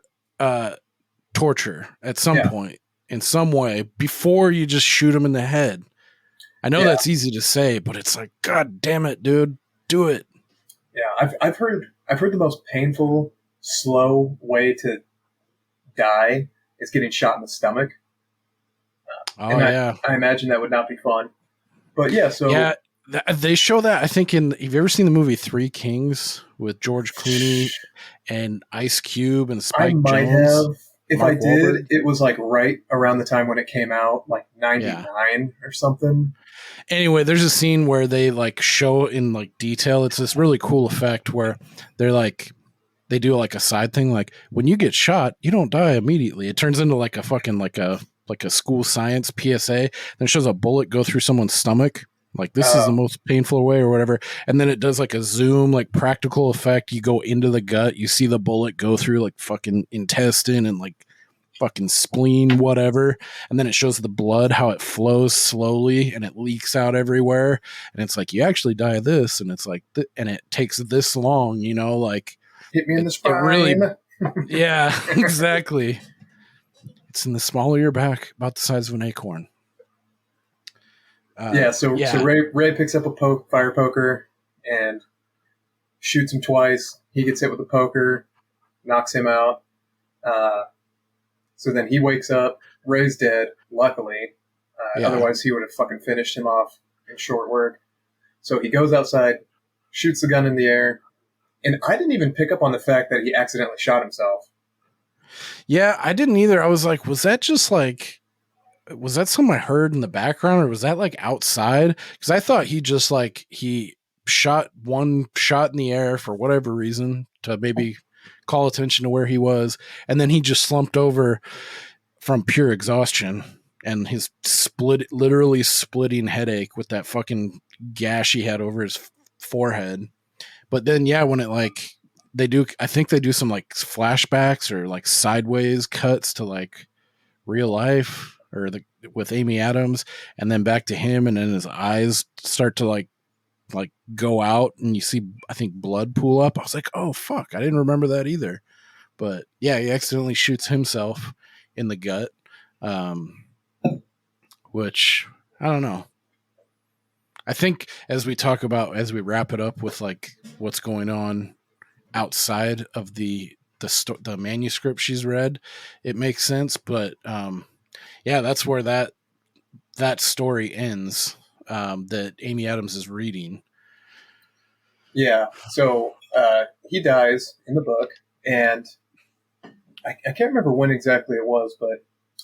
torture at some point in some way before you just shoot him in the head. I know that's easy to say, but it's like, God damn it, dude, do it. Yeah, I've heard the most painful, slow way to die is getting shot in the stomach. I imagine that would not be fun. But yeah, so they show that, I think, have you ever seen the movie Three Kings with George Clooney and Ice Cube and Spike Jonze? I might have. If Mark I did, Wahlberg? it was like right around the time when it came out, like 99 or something. Anyway, there's a scene where they like show in like detail. It's this really cool effect where they're like, they do like a side thing. Like when you get shot, you don't die immediately. It turns into like a fucking like a school science PSA. Then it shows a bullet go through someone's stomach. Like this is the most painful way or whatever. And then it does like a zoom, like practical effect. You go into the gut, you see the bullet go through like fucking intestine and like fucking spleen, whatever. And then it shows the blood, how it flows slowly and it leaks out everywhere. And it's like, you actually die of this. And it's like, and it takes this long, you know, like hit me in the spine. Really, yeah, exactly. It's in the small of your back, about the size of an acorn. So Ray picks up a fire poker and shoots him twice. He gets hit with the poker, knocks him out. So then he wakes up. Ray's dead, luckily. Otherwise, he would have fucking finished him off in short work. So he goes outside, shoots the gun in the air, and I didn't even pick up on the fact that he accidentally shot himself. Yeah, I didn't either. I was like, was that something I heard in the background, or was that like outside? Because I thought he shot one shot in the air for whatever reason to maybe call attention to where he was, and then he just slumped over from pure exhaustion and his literally splitting headache with that fucking gash he had over his forehead. But then, when it like I think they do some like flashbacks or like sideways cuts to like real life or with Amy Adams, and then back to him, and then his eyes start to like go out, and you see, I think, blood pool up. I was like, oh fuck, I didn't remember that either. But yeah, he accidentally shoots himself in the gut, which I don't know. I think as we wrap it up with like what's going on outside of the manuscript she's read, it makes sense. But that's where that story ends, that Amy Adams is reading. Yeah. So he dies in the book, and I can't remember when exactly it was, but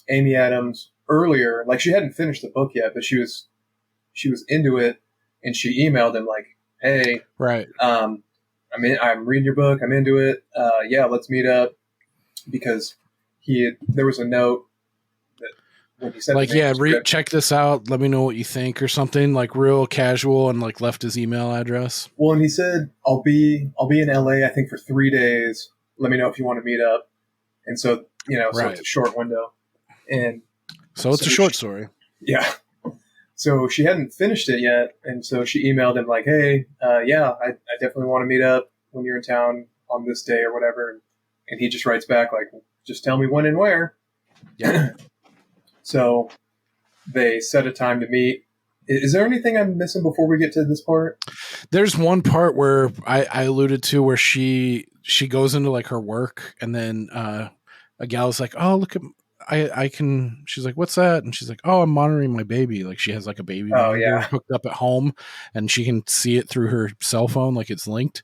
Amy Adams earlier, like she hadn't finished the book yet, but she was into it, and she emailed him like, "Hey, right, I'm reading your book. I'm into it. Let's meet up." Because there was a note that when he said like, check this out. Let me know what you think or something, like real casual, and like left his email address. Well, and he said, I'll be in LA, I think, for 3 days. Let me know if you want to meet up. And so, so it's a short window. And so it's a short story. Yeah. So she hadn't finished it yet. And so she emailed him like, hey, I definitely want to meet up when you're in town on this day or whatever. And he just writes back like, just tell me when and where. Yeah. So they set a time to meet. Is there anything I'm missing before we get to this part? There's one part where I alluded to where she goes into like her work, and then a gal's like, oh, look at, I can, she's like, what's that? And she's like, oh, I'm monitoring my baby. Like she has like a baby monitor hooked up at home, and she can see it through her cell phone, like it's linked.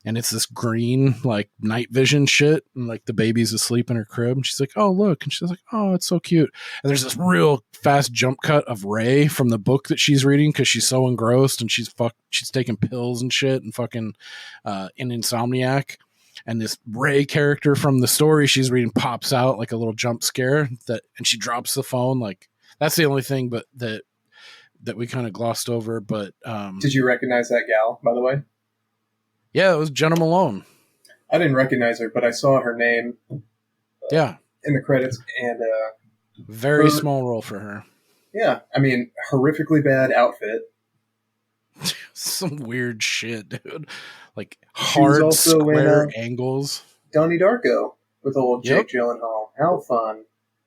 And it's this green, like, night vision shit. And, like, the baby's asleep in her crib. And she's like, oh, look. And she's like, oh, it's so cute. And there's this real fast jump cut of Ray from the book that she's reading because she's so engrossed. And she's taking pills and shit and fucking an insomniac. And this Ray character from the story she's reading pops out like a little jump scare. And she drops the phone. Like, that's the only thing but that we kind of glossed over. But did you recognize that gal, by the way? Yeah, it was Jenna Malone. I didn't recognize her, but I saw her name in the credits. And very small role for her. Yeah, I mean, horrifically bad outfit. Some weird shit, dude. Like She was hard also in, square angles. Donnie Darko with old Yep. Jake Gyllenhaal. How fun.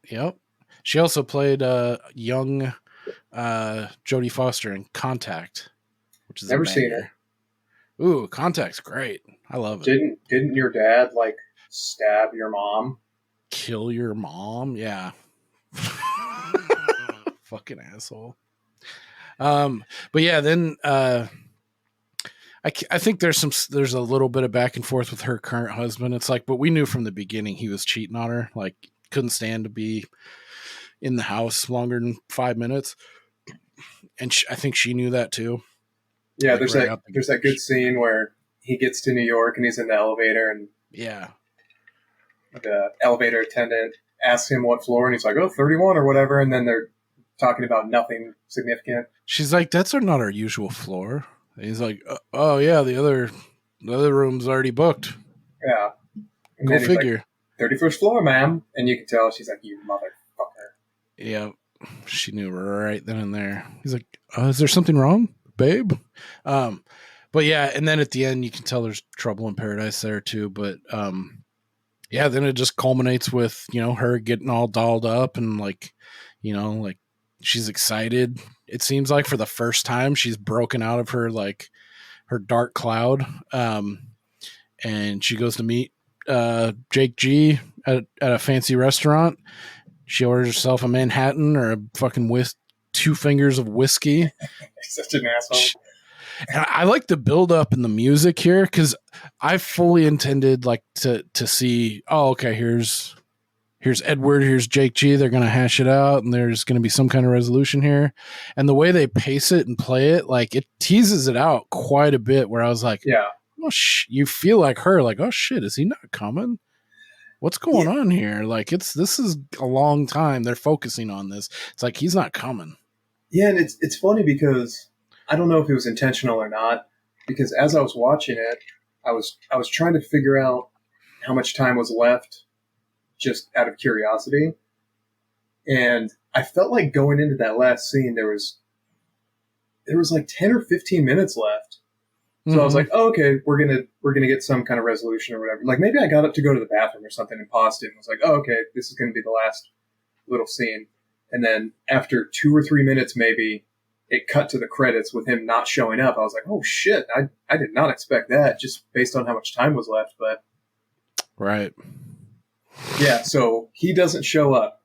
Yep. She also played young Jodie Foster in Contact, which is Never a seen banger. Ooh, Contact's great. I love it. Didn't your dad like stab your mom? Kill your mom? Yeah. Fucking asshole. But yeah, then I think there's a little bit of back and forth with her current husband. It's like, but we knew from the beginning he was cheating on her. Like, couldn't stand to be in the house longer than 5 minutes, and I think she knew that too. Yeah, Like, there's that good scene where he gets to New York and he's in the elevator and yeah, the elevator attendant asks him what floor and he's like, 31 or whatever, and then they're talking about nothing significant. she's like, that's not our usual floor. And he's like, oh yeah, the other room's already booked. Yeah. And Go then he's figure. like, 31st floor, ma'am. And you can tell she's like, you motherfucker. Yeah, she knew right then and there. He's like, is there something wrong, babe? But yeah, and then at the end you can tell there's trouble in paradise there too. But yeah, then it just culminates with, her getting all dolled up and like she's excited. It seems like for the first time she's broken out of her dark cloud. And she goes to meet Jake G at a fancy restaurant. She orders herself a Manhattan or a fucking 2 fingers of whiskey. He's such an asshole. And I like the build up in the music here because I fully intended to see, oh, okay, here's Edward, here's Jake G. They're gonna hash it out, and there's gonna be some kind of resolution here. And the way they pace it and play it, like it teases it out quite a bit. Where I was like, yeah, oh, you feel like her, like, oh shit, is he not coming? What's going on here? Like this is a long time they're focusing on this. It's like he's not coming. Yeah, and it's funny because I don't know if it was intentional or not. Because as I was watching it, I was trying to figure out how much time was left, just out of curiosity. And I felt like going into that last scene, there was like 10 or 15 minutes left. So I was like, oh, okay, we're gonna get some kind of resolution or whatever. Like maybe I got up to go to the bathroom or something and paused it and was like, oh, okay, this is gonna be the last little scene. And then after 2 or 3 minutes, maybe it cut to the credits with him not showing up. I was like, oh shit, I did not expect that just based on how much time was left. But right, yeah, so he doesn't show up.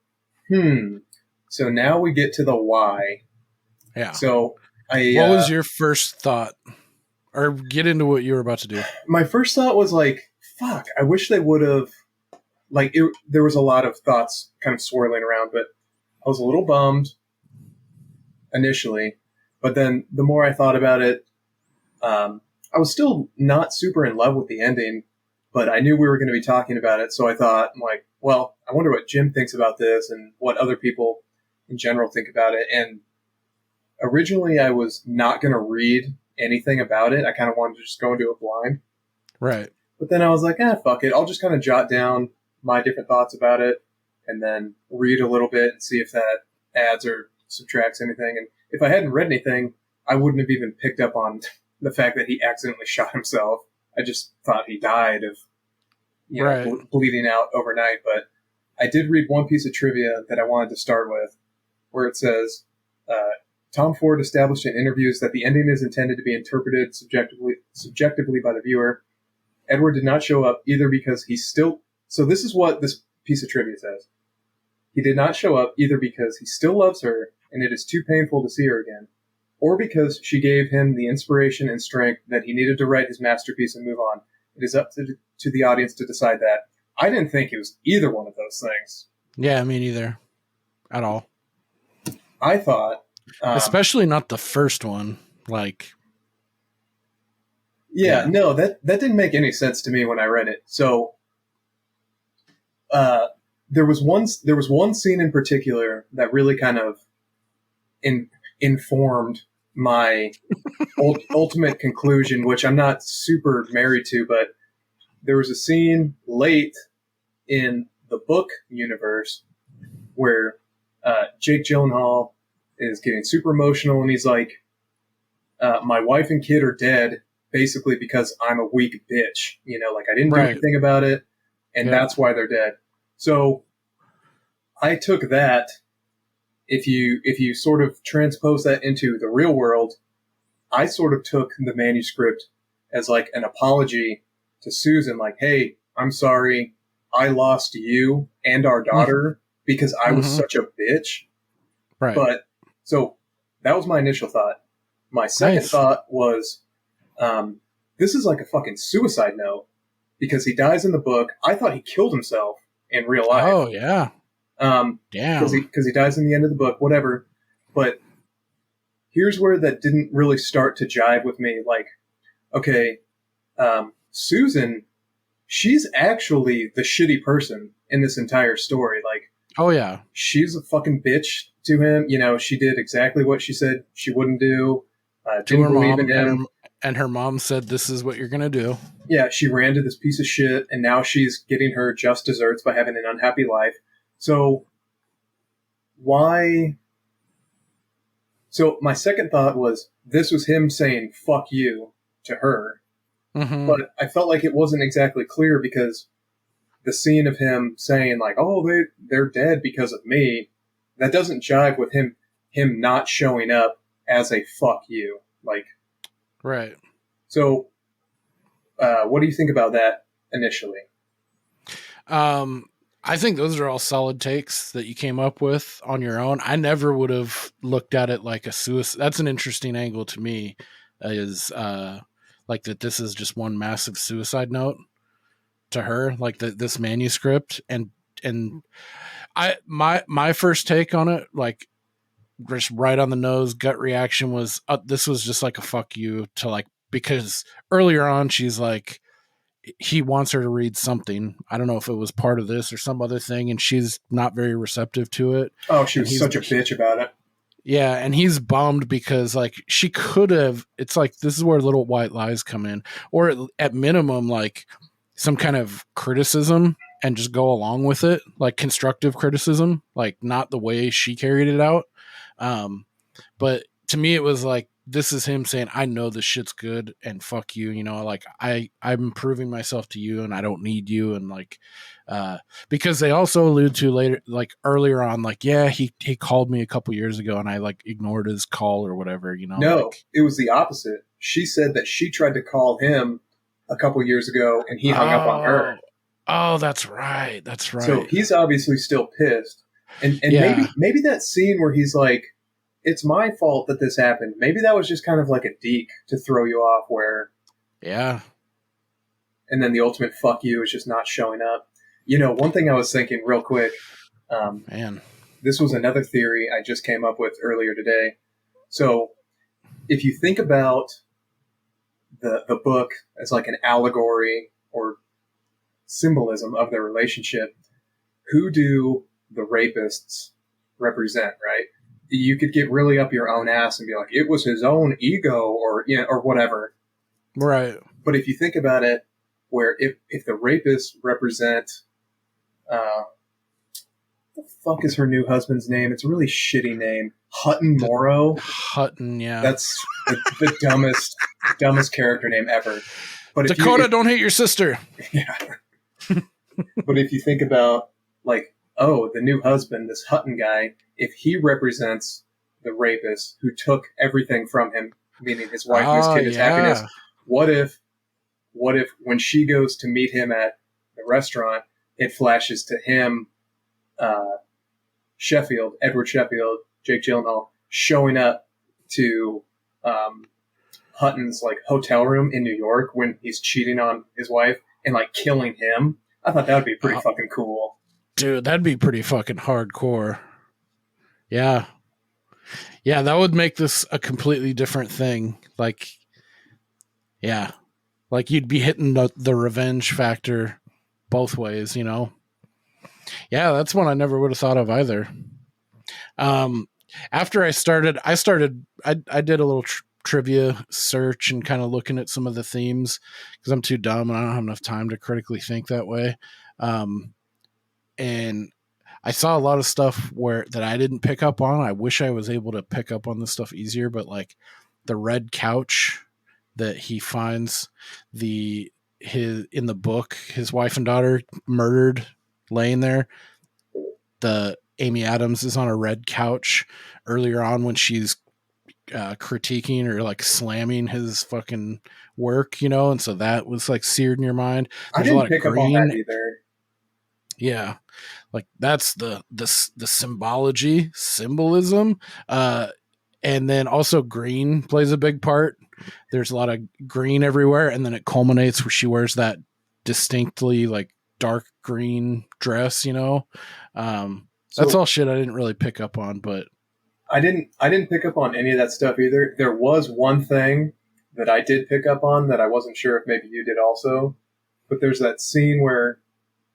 So now we get to the why. Yeah. So what was your first thought? Or get into what you were about to do. My first thought was like, fuck, I wish they would have, there was a lot of thoughts kind of swirling around, but I was a little bummed initially. But then the more I thought about it, I was still not super in love with the ending, but I knew we were going to be talking about it. So I thought, I'm like, well, I wonder what Jim thinks about this and what other people in general think about it. And originally I was not going to read anything about it. I kind of wanted to just go into it blind. Right. But then I was like, fuck it. I'll just kind of jot down my different thoughts about it and then read a little bit and see if that adds or subtracts anything. And if I hadn't read anything, I wouldn't have even picked up on the fact that he accidentally shot himself. I just thought he died of bleeding out overnight. But I did read one piece of trivia that I wanted to start with where it says, Tom Ford established in interviews that the ending is intended to be interpreted subjectively by the viewer. Edward did not show up either because so this is what this piece of trivia says. He did not show up either because he still loves her and it is too painful to see her again, or because she gave him the inspiration and strength that he needed to write his masterpiece and move on. It is up to the audience to decide that. I didn't think it was either one of those things. Yeah, me neither. At all. I thought... especially not the first one. No, that didn't make any sense to me when I read it. So, there was one scene in particular that really kind of informed my ultimate conclusion, which I'm not super married to, but there was a scene late in the book universe where Jake Gyllenhaal is getting super emotional, and he's like, my wife and kid are dead basically because I'm a weak bitch. You know, like I didn't do Right. anything about it, and Yeah. that's why they're dead. So I took that. If you sort of transpose that into the real world, I sort of took the manuscript as like an apology to Susan, like, hey, I'm sorry, I lost you and our daughter because I was such a bitch. Right. But so that was my initial thought. My second Nice. thought was, this is like a fucking suicide note because he dies in the book. I thought he killed himself in real life. Oh, yeah. Damn. Because he dies in the end of the book, whatever. But here's where that didn't really start to jive with me. Like, okay, Susan, she's actually the shitty person in this entire story. Like, Oh, yeah. she's a fucking bitch to him. You know, she did exactly what she said she wouldn't do. To Didn't her believe mom, in him. and her mom said, this is what you're going to do. Yeah, she ran to this piece of shit, and now she's getting her just desserts by having an unhappy life. So, why? So, my second thought was, this was him saying, fuck you, to her. Mm-hmm. But I felt like it wasn't exactly clear because the scene of him saying, like, oh, they're dead because of me, that doesn't jive with him not showing up as a fuck you. Like, Right. so, what do you think about that initially? I think those are all solid takes that you came up with on your own. I never would have looked at it like a suicide. That's an interesting angle to me, is like that this is just one massive suicide note to her, like this manuscript. And my first take on it, like just right on the nose, gut reaction was, this was just like a fuck you to, like, because earlier on she's like, he wants her to read something. I don't know if it was part of this or some other thing, and she's not very receptive to it. Oh, she was And such a bitch about it. Yeah, and he's bummed because, like, she could have. It's like, this is where little white lies come in, or at minimum, like some kind of criticism and just go along with it, like constructive criticism, like not the way she carried it out. But to me, it was like, this is him saying, I know this shit's good and fuck you, you know, like I'm proving myself to you and I don't need you. And like, because they also allude to later, like earlier on, like, yeah, he called me a couple years ago and I like ignored his call or whatever, you know? No, like, it was the opposite. She said that she tried to call him a couple years ago and he hung up on her. Oh, that's right. That's right. So he's obviously still pissed. And Yeah. maybe that scene where he's like, it's my fault that this happened. Maybe that was just kind of like a deke to throw you off where. Yeah. And then the ultimate fuck you is just not showing up. You know, one thing I was thinking real quick. Man. This was another theory I just came up with earlier today. So if you think about the book as like an allegory or symbolism of their relationship, who do the rapists represent, right? You could get really up your own ass and be like, it was his own ego or, you know, or whatever. Right. But if you think about it, where if the rapists represent, what the fuck is her new husband's name? It's a really shitty name. Hutton Morrow. Hutton, yeah. That's the dumbest character name ever. But if Dakota, don't hate your sister. Yeah. But if you think about, like, oh, the new husband, this Hutton guy, if he represents the rapist who took everything from him, meaning his wife and his kid, his happiness, what if when she goes to meet him at the restaurant, it flashes to him, Edward Sheffield, Jake Gyllenhaal, showing up to Hutton's like hotel room in New York when he's cheating on his wife and like killing him. I thought that would be pretty fucking cool. Dude, that'd be pretty fucking hardcore. Yeah. Yeah, that would make this a completely different thing. Like, yeah. Like, you'd be hitting the revenge factor both ways, you know? Yeah, that's one I never would have thought of either. After I did a little trivia search and kind of looking at some of the themes because I'm too dumb and I don't have enough time to critically think that way. And I saw a lot of stuff that I didn't pick up on. I wish I was able to pick up on this stuff easier, but like the red couch that he finds in the book, his wife and daughter murdered, laying there. The Amy Adams is on a red couch earlier on when she's critiquing or like slamming his fucking work, and so that was like seared in your mind. I didn't pick up on that either. Yeah, like that's the symbolism, and then also green plays a big part. There's a lot of green everywhere, and then it culminates where she wears that distinctly like dark green dress. That's all shit I didn't really pick up on, but I didn't pick up on any of that stuff either. There was one thing that I did pick up on that I wasn't sure if maybe you did also, but there's that scene where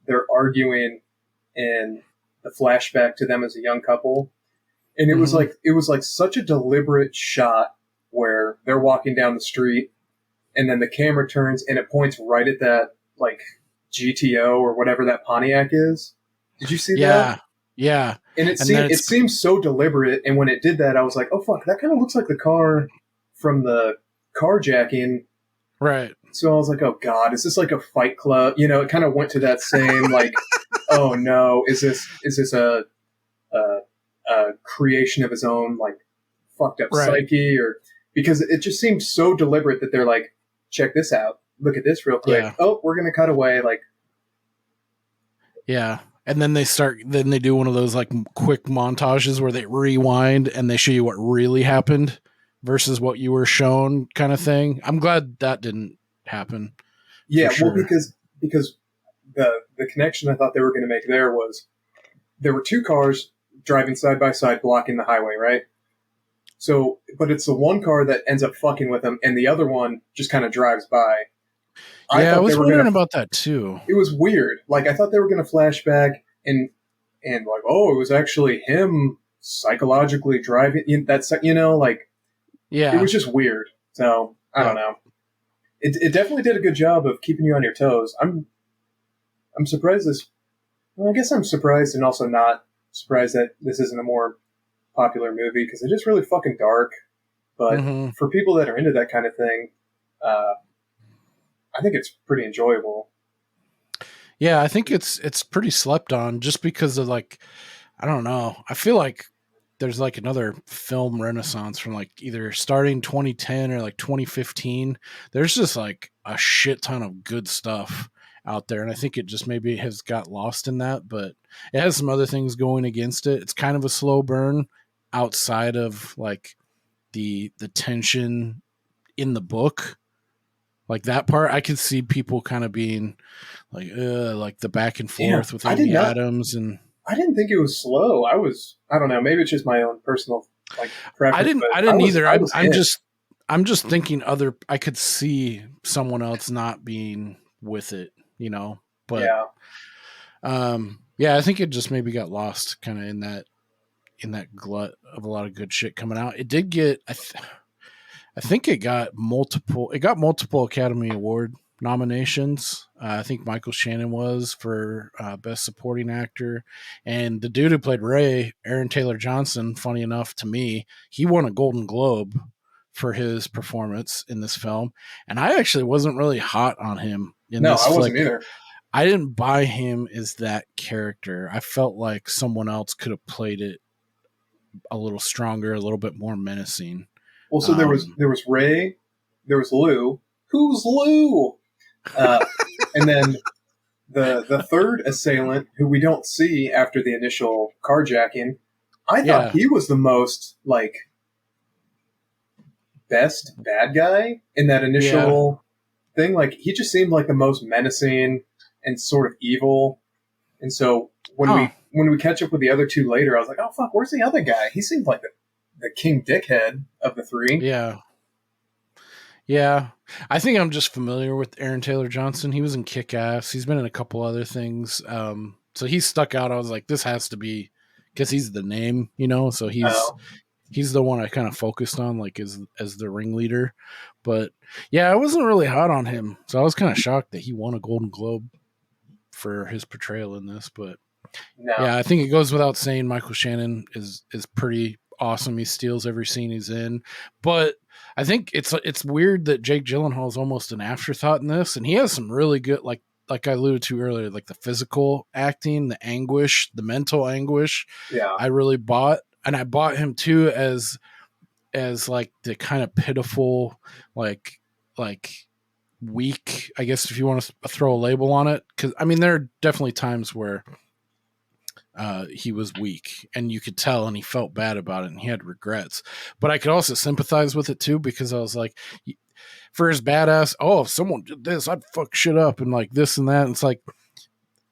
they're arguing in the flashback to them as a young couple. And it was like such a deliberate shot where they're walking down the street and then the camera turns and it points right at that like GTO or whatever that Pontiac is. Did you see that? Yeah. And it seems so deliberate. And when it did that, I was like, oh fuck, that kind of looks like the car from the carjacking. Right. So I was like, oh God, is this like a Fight Club? It kind of went to that same like, oh no, is this a creation of his own like fucked up psyche? Or because it just seems so deliberate that they're like, check this out, look at this real quick. Yeah. Oh, we're gonna cut away. Like, yeah. And then they do one of those like quick montages where they rewind and they show you what really happened versus what you were shown, kind of thing. I'm glad that didn't happen. Yeah, well, because the connection I thought they were going to make there was there were two cars driving side by side blocking the highway, right? So, but it's the one car that ends up fucking with them, and the other one just kind of drives by. I was wondering about that too. It was weird. Like, I thought they were going to flash back and like, oh, it was actually him psychologically driving. That's, like, yeah, it was just weird. So, I don't know. It definitely did a good job of keeping you on your toes. I'm surprised I guess I'm surprised and also not surprised that this isn't a more popular movie because it is really fucking dark. But for people that are into that kind of thing, I think it's pretty enjoyable. Yeah, I think it's pretty slept on just because of like, I don't know. I feel like there's like another film renaissance from like either starting 2010 or like 2015. There's just like a shit ton of good stuff out there. And I think it just maybe has got lost in that, but it has some other things going against it. It's kind of a slow burn outside of like the tension in the book. Like that part, I could see people kind of being like the back and forth with Amy Adams, and I didn't think it was slow. I don't know, maybe it's just my own personal like preference. I didn't either. I'm just thinking I could see someone else not being with it, But I think it just maybe got lost kind of in that glut of a lot of good shit coming out. It did get I think it got multiple Academy Award nominations. I think Michael Shannon was for Best Supporting Actor. And the dude who played Ray, Aaron Taylor Johnson, funny enough to me, he won a Golden Globe for his performance in this film. And I actually wasn't really hot on him in this flick. I wasn't either. I didn't buy him as that character. I felt like someone else could have played it a little stronger, a little bit more menacing. Well, so there was Ray, there was Lou. Who's Lou? And then the third assailant, who we don't see after the initial carjacking, I thought he was the most like best bad guy in that initial thing. Like he just seemed like the most menacing and sort of evil. And so when we catch up with the other two later, I was like, oh fuck, where's the other guy? He seemed like the king dickhead of the three. Yeah. I think I'm just familiar with Aaron Taylor Johnson. He was in Kick-Ass. He's been in a couple other things. So he stuck out. I was like, this has to be because he's the name, so he's the one I kind of focused on, like as the ringleader. But yeah, I wasn't really hot on him. So I was kind of shocked that he won a Golden Globe for his portrayal in this, but yeah, I think it goes without saying Michael Shannon is pretty awesome. He steals every scene he's in. But I think it's weird that Jake Gyllenhaal is almost an afterthought in this, and he has some really good, like I alluded to earlier, like the physical acting, the anguish, the mental anguish. Yeah. I really bought, and I bought him too as like the kind of pitiful, like weak, I guess, if you want to throw a label on it. Because I mean, there are definitely times where he was weak and you could tell, and he felt bad about it and he had regrets, but I could also sympathize with it too, because I was like, for his badass, oh, if someone did this, I'd fuck shit up and like this and that. And it's like,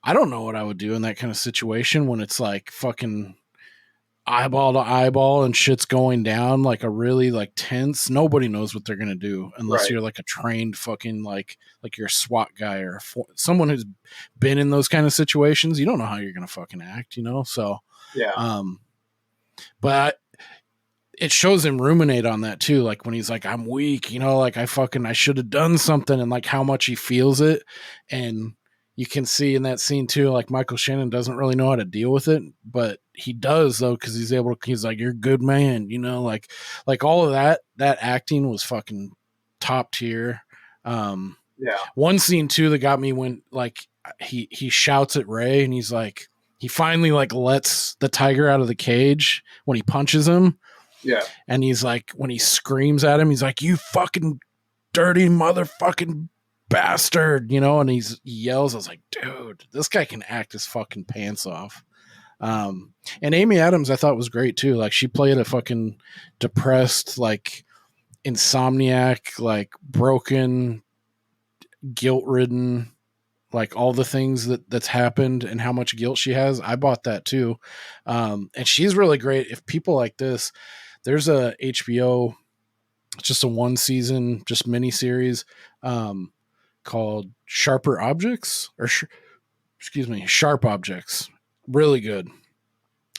I don't know what I would do in that kind of situation when it's like fucking eyeball to eyeball and shit's going down, like a really like tense, nobody knows what they're gonna do unless you're like a trained fucking like you're a SWAT guy or someone who's been in those kind of situations. You don't know how you're gonna fucking act, you know. So but it shows him ruminate on that too, like when he's like, I'm weak, you know, like I should have done something, and like how much he feels it. And you can see in that scene too, like Michael Shannon doesn't really know how to deal with it, but he does though, because he's like, you're a good man, you know, like all of that acting was fucking top tier. One scene too that got me when like he shouts at Ray, and he's like, he finally like lets the tiger out of the cage when he punches him. Yeah. And he's like, when he screams at him, he's like, you fucking dirty motherfucking bastard, you know, and he yells. I was like, dude, this guy can act his fucking pants off. And Amy Adams, I thought was great too. Like she played a fucking depressed, like insomniac, like broken, guilt-ridden, like all the things that's happened and how much guilt she has. I bought that too. And she's really great. If people like this, there's a HBO, just a 1 season, just mini series, called Sharp Objects. Really good.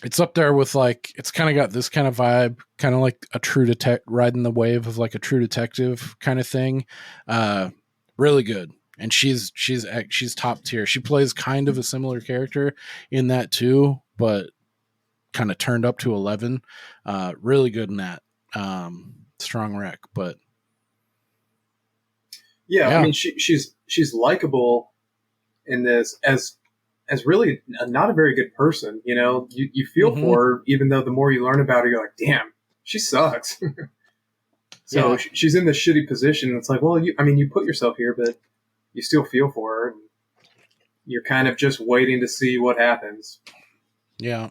It's up there with like, it's kind of got this kind of vibe, kind of like a true riding the wave of like a True Detective kind of thing. Really good. And she's top tier. She plays kind of a similar character in that too, but kind of turned up to 11. Really good in that. Strong rec, but I mean, she's likable in this as really not a very good person. You know, you feel for her, even though the more you learn about her, you're like, damn, she sucks. So she's in this shitty position. It's like, well, you put yourself here, but you still feel for her. And you're kind of just waiting to see what happens. Yeah.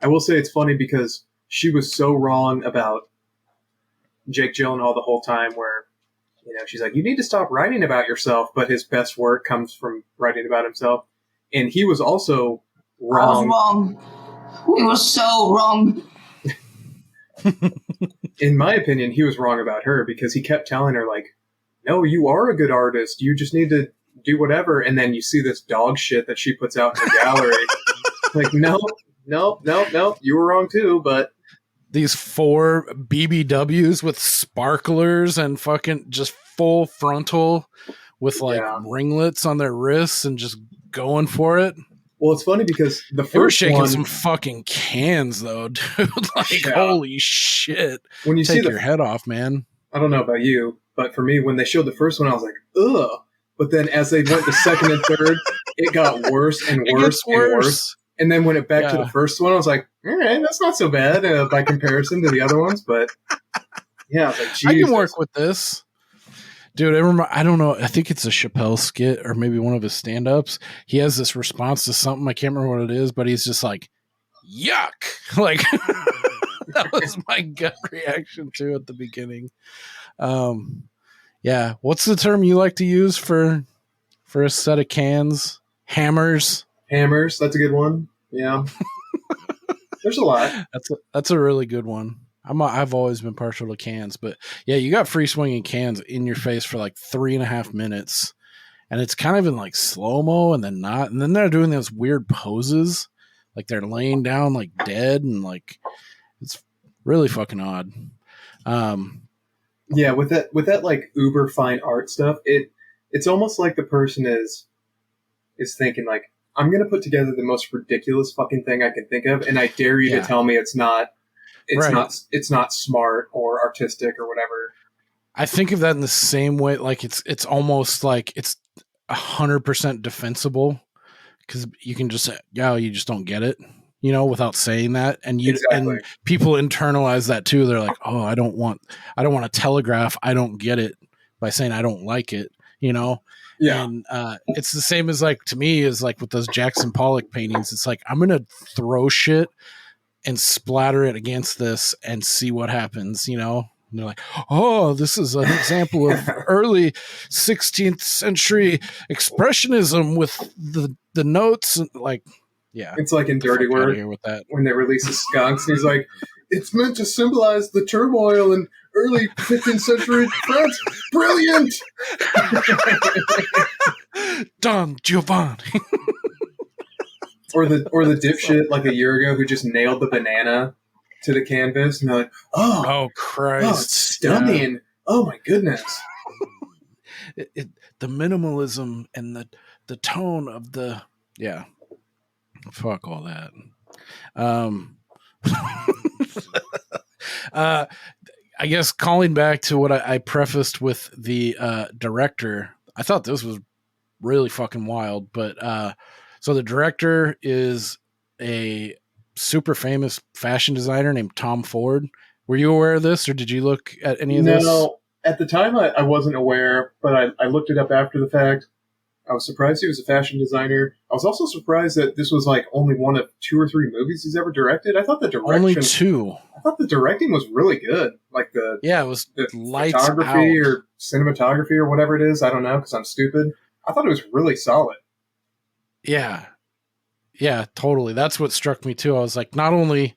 I will say it's funny because she was so wrong about Jake Gyllenhaal the whole time, where, you know, she's like, you need to stop writing about yourself, but his best work comes from writing about himself. And he was also wrong. I was wrong. We were so wrong. In my opinion, he was wrong about her, because he kept telling her, like, no, you are a good artist. You just need to do whatever. And then you see this dog shit that she puts out in the gallery. Like, no, you were wrong too, but... These 4 BBWs with sparklers and fucking just full frontal with like ringlets on their wrists and just going for it. Well, it's funny because the first they were shaking one, some fucking cans though, dude. Like, holy shit. When you take see your head off, man. I don't know about you, but for me, when they showed the first one, I was like, ugh. But then as they went to second and third, it got worse and worse and worse. And then when it back to the first one, I was like, all right, that's not so bad by comparison to the other ones. But yeah, I was like, Jesus. I can work with this. Dude, I don't know. I think it's a Chappelle skit or maybe one of his stand-ups. He has this response to something. I can't remember what it is, but he's just like, yuck. Like, that was my gut reaction to at the beginning. Yeah. What's the term you like to use for a set of cans? Hammers. Hammers, that's a good one. Yeah. There's a lot. That's a really good one. I've always been partial to cans, but yeah, you got free swinging cans in your face for like 3.5 minutes, and it's kind of in like slow-mo and then not, and then they're doing those weird poses, like they're laying down like dead, and like it's really fucking odd. Yeah, with that like uber fine art stuff, it's almost like the person is thinking like, I'm going to put together the most ridiculous fucking thing I can think of, and I dare you to tell me it's not it's not smart or artistic or whatever. I think of that in the same way. Like it's almost like it's 100% defensible because you can just say, "Yeah, you just don't get it," without saying that, and Exactly. and people internalize that too. They're like, "Oh, I don't want to telegraph. I don't get it by saying I don't like it," Yeah. And it's the same as like to me is like with those Jackson Pollock paintings. It's like I'm gonna throw shit and splatter it against this and see what happens. And they're like, "Oh, this is an example of early 16th century expressionism with the notes." And like, yeah, It's like in Dirty Work with that. when they release the skunks, and he's like, "It's meant to symbolize the turmoil in early 15th century France. Brilliant!" Don Giovanni. Or the dipshit like a year ago who just nailed the banana to the canvas, and they're like, Oh Christ! it's stunning! Yeah. Oh my goodness! The minimalism and the tone of the fuck all that. I guess calling back to what I prefaced with the director, I thought this was really fucking wild. But so the director is a super famous fashion designer named Tom Ford. Were you aware of this, or did you look at any of this? No, at the time I wasn't aware, but I looked it up after the fact. I was surprised he was a fashion designer. I was also surprised that this was like only one of 2 or 3 movies he's ever directed. I thought the direction only 2. I thought the directing was really good. Like it was the lights photography out. or cinematography or whatever it is. I don't know because I'm stupid. I thought it was really solid. Yeah, totally. That's what struck me too. I was like, not only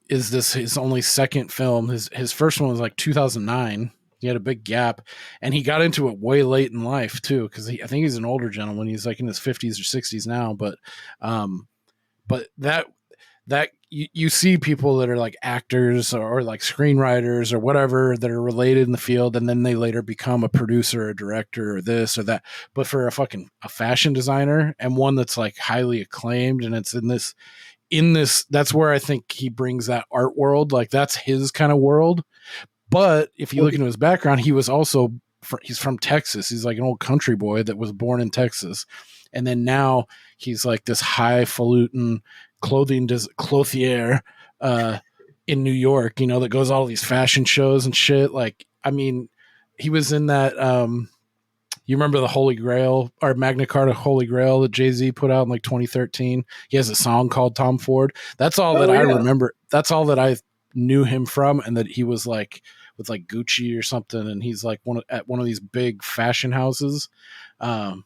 is this his only second film, his first one was like 2009. He had a big gap, and he got into it way late in life too, because I think he's an older gentleman. He's like in his 50s or 60s now, but that you see people that are like actors or like screenwriters or whatever that are related in the field, and then they later become a producer or a director or this or that. But for a fashion designer, and one that's like highly acclaimed, and it's in this that's where I think he brings that art world. Like that's his kind of world. But if you look into his background, he was also he's from Texas. He's like an old country boy that was born in Texas, and then now he's like this highfalutin clothier in New York. That goes all these fashion shows and shit. Like, I mean, he was in that. You remember the Holy Grail or Magna Carta Holy Grail that Jay-Z put out in like 2013? He has a song called Tom Ford. That's all I remember. That's all that I knew him from, and that he was like with like Gucci or something, and he's like at one of these big fashion houses.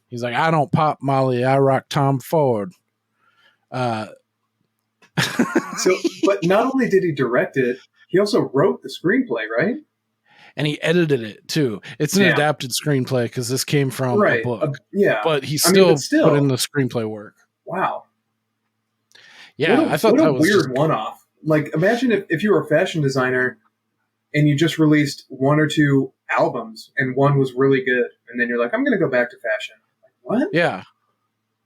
He's like, "I don't pop Molly, I rock Tom Ford." But not only did he direct it, he also wrote the screenplay, right? And he edited it too. It's an adapted screenplay because this came from a book. But he still put in the screenplay work. Wow. Yeah, I thought that was weird one-off. Like, imagine if you were a fashion designer and you just released 1 or 2 albums and one was really good, and then you're like, "I'm going to go back to fashion." Like, what?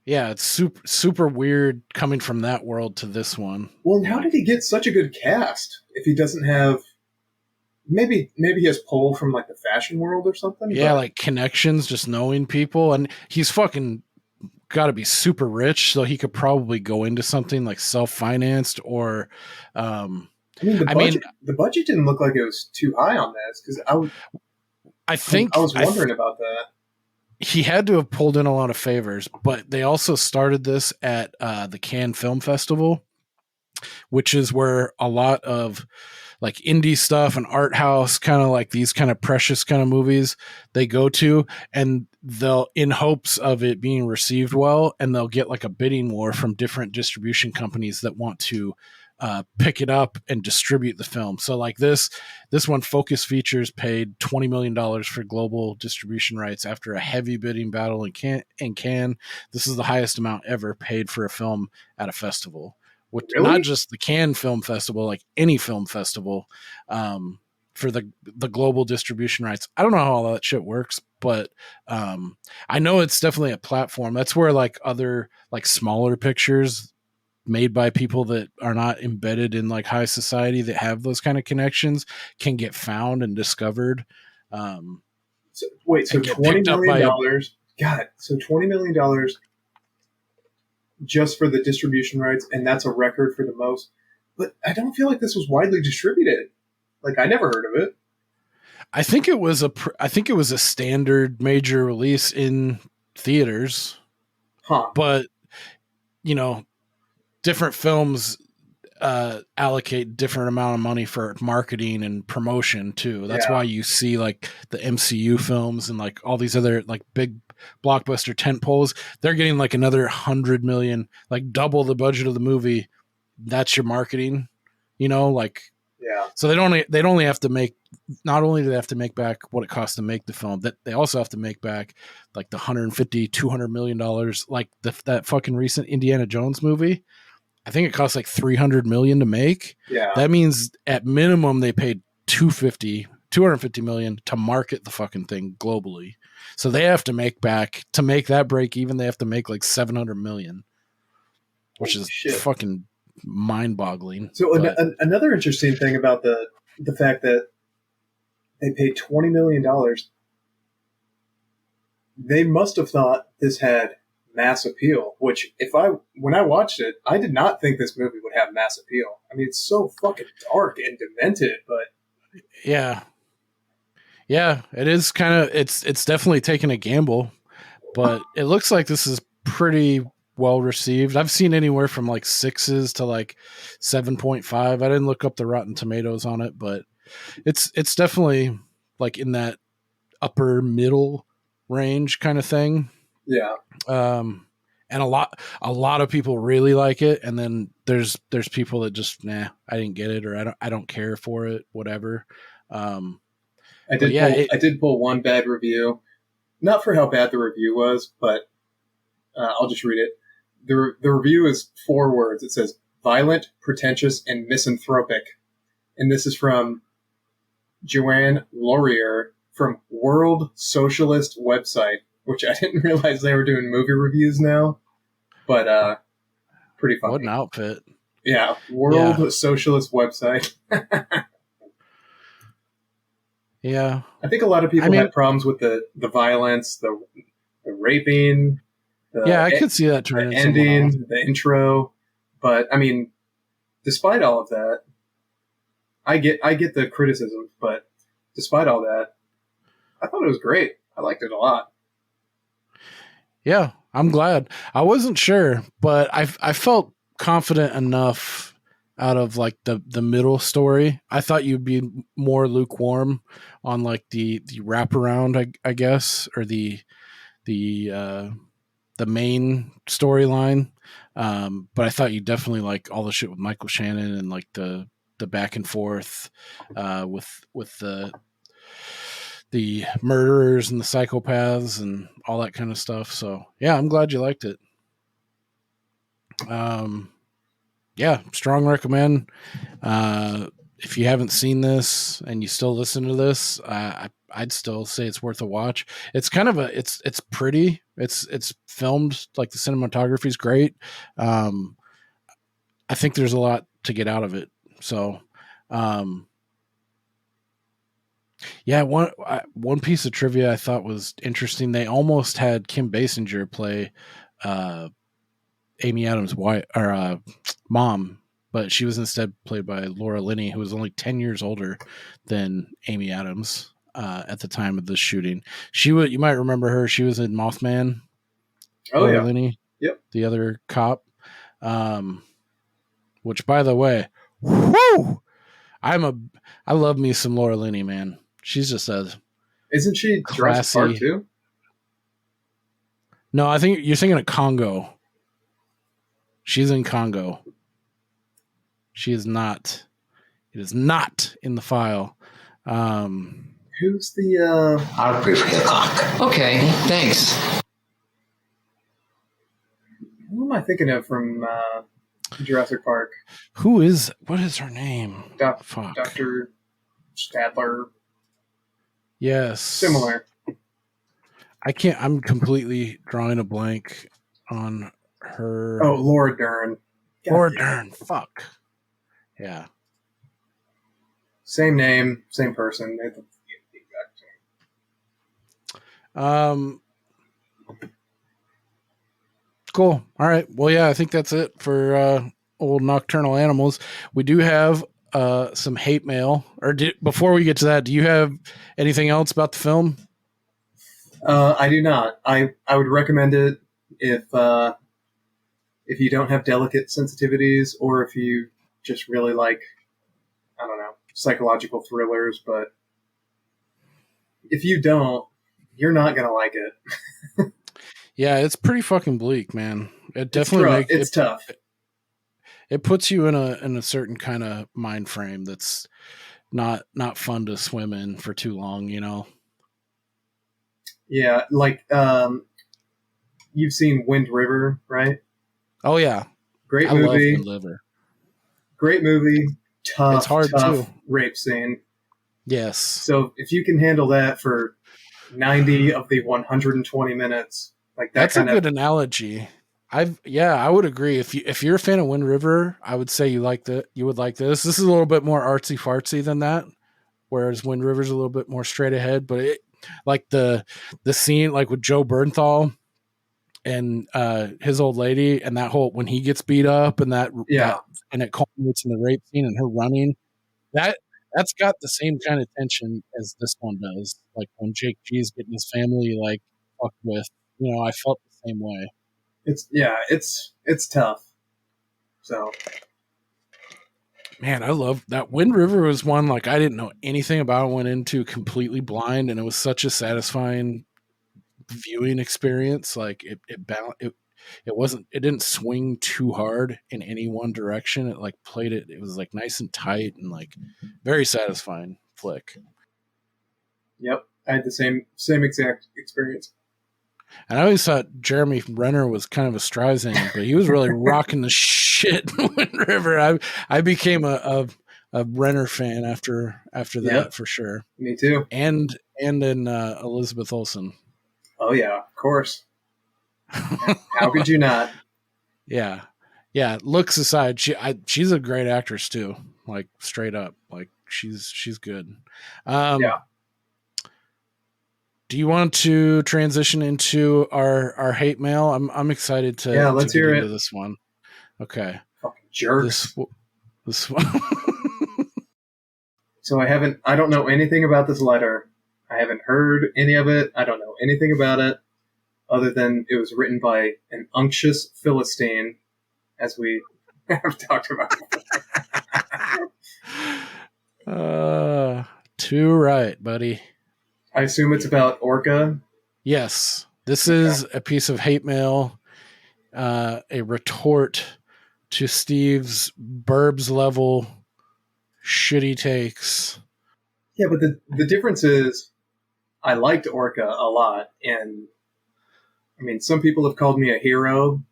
Yeah, it's super weird coming from that world to this one. Well, and how did he get such a good cast if he doesn't have? Maybe he has pull from like the fashion world or something. Yeah, like connections, just knowing people, and he's fucking got to be super rich, so he could probably go into something like self-financed or. The budget didn't look like it was too high on this because I was wondering about that. He had to have pulled in a lot of favors, but they also started this at the Cannes Film Festival, which is where a lot of like indie stuff and art house, kind of like these kind of precious kind of movies they go to, and they'll, in hopes of it being received well, and they'll get like a bidding war from different distribution companies that want to pick it up and distribute the film. So like this one, Focus Features paid $20 million for global distribution rights after a heavy bidding battle in Cannes. This is the highest amount ever paid for a film at a festival. Really? Not just the Cannes Film Festival, like any film festival, for the global distribution rights. I don't know how all that shit works, but I know it's definitely a platform. That's where like other like smaller pictures made by people that are not embedded in like high society that have those kind of connections can get found and discovered. So $20 million. God, so $20 million just for the distribution rights, and that's a record for the most. But I don't feel like this was widely distributed. Like, I never heard of it. I think it was a standard major release in theaters. Huh. But different films allocate different amount of money for marketing and promotion too. That's why you see like the MCU films and like all these other like big blockbuster tent poles. They're getting like another 100 million, like double the budget of the movie. That's your marketing, like. Yeah. So they'd only have to make, not only do they have to make back what it costs to make the film, that they also have to make back like the $150-200 million, like that fucking recent Indiana Jones movie. I think it cost like $300 million to make. Yeah. That means at minimum they paid $250 million to market the fucking thing globally. So they have to make back, to make that break even, they have to make like $700 million, which is fucking mind-boggling. So another interesting thing about the fact that they paid $20 million, they must have thought this had mass appeal, which when I watched it, I did not think this movie would have mass appeal. I mean, it's so fucking dark and demented, but yeah, it is kind of, it's definitely taking a gamble, but it looks like this is pretty well received. I've seen anywhere from like 6s to like 7.5. I didn't look up the Rotten Tomatoes on it, but it's definitely like in that upper middle range kind of thing. Yeah. And a lot of people really like it, and then there's people that just I didn't get it, or I don't care for it, whatever. I did pull one bad review, not for how bad the review was, but I'll just read it. The review is 4 words. It says violent, pretentious, and misanthropic, and this is from Joanne Laurier from World Socialist website, which I didn't realize they were doing movie reviews now, but pretty funny. What an outfit. Yeah, World Socialist website. Yeah. I think a lot of people had problems with the violence, the raping. I could see that turning the ending, the intro. But, I mean, despite all of that, I get the criticism, but despite all that, I thought it was great. I liked it a lot. Yeah, I'm glad. I wasn't sure, but I felt confident enough out of like the middle story. I thought you'd be more lukewarm on like the wraparound, I guess, or the main storyline. But I thought you definitely like all the shit with Michael Shannon and like the back and forth with the murderers and the psychopaths and all that kind of stuff. So yeah, I'm glad you liked it. Strong recommend. If you haven't seen this and you still listen to this, I'd still say it's worth a watch. It's kind of it's pretty. It's filmed, like the cinematography is great. I think there's a lot to get out of it. So, one piece of trivia I thought was interesting. They almost had Kim Basinger play Amy Adams' wife or mom, but she was instead played by Laura Linney, who was only 10 years older than Amy Adams at the time of the shooting. You might remember her. She was in Mothman. Oh, Laura yeah. Linney, yep. The other cop. Which, by the way, whoo! I love me some Laura Linney, man. She's just Isn't she Jurassic classy. Park too? No, I think you're thinking of Congo. She's in Congo. She is not. It is not in the file. Who's the? I'll prefer the cock. Okay, thanks. Who am I thinking of from Jurassic Park? What is her name? Fuck. Dr. Stadler. Yes. Similar. I'm completely drawing a blank on her. Oh, Laura Dern. Laura Dern. Fuck. Yeah. Same name, same person. Cool. All right. Well, yeah, I think that's it for old Nocturnal Animals. We do have some hate mail. Before we get to that, do you have anything else about the film? I do not. I would recommend it if you don't have delicate sensitivities, or if you just really like, I don't know, psychological thrillers. But if you don't, you're not gonna like it. Yeah, it's pretty fucking bleak, man. It definitely it's tough. It puts you in a certain kind of mind frame that's not fun to swim in for too long, you know. Yeah, like you've seen Wind River, right? Oh yeah, great I movie. love Wind River. Great movie. Tough, it's hard tough too. Rape scene. Yes. So if you can handle that for 90 of the 120 minutes, like that's a good analogy. I would agree. If you're a fan of Wind River, I would say you would like this. This is a little bit more artsy fartsy than that, whereas Wind River's a little bit more straight ahead. But like the scene, like with Joe Bernthal and his old lady, and that whole when he gets beat up, and that and it culminates in the rape scene and her running. That's got the same kind of tension as this one does. Like when Jake G's getting his family like fucked with. You know, I felt the same way. It's tough. So, man, I love that. Wind River was one like I didn't know anything about. Went into completely blind, and it was such a satisfying viewing experience. Like it didn't swing too hard in any one direction. It like played it. It was like nice and tight and like very satisfying flick. Yep, I had the same exact experience. And I always thought Jeremy Renner was kind of a Streisand, but he was really rocking the shit in Wind River. I became a Renner fan after that for sure. Me too. And in Elizabeth Olsen. Oh yeah, of course. How could you not? Yeah. Looks aside, she's a great actress too. Like straight up, like she's good. Yeah. Do you want to transition into our hate mail? I'm excited to let's hear into it. This one. Okay. Fucking jerks. This one. So I don't know anything about this letter. I haven't heard any of it. I don't know anything about it other than it was written by an unctuous Philistine, as we have talked about. Too right, buddy. I assume it's about Orca. Yes. This is a piece of hate mail, a retort to Steve's Burbs level shitty takes. Yeah, but the difference is I liked Orca a lot. And I mean, some people have called me a hero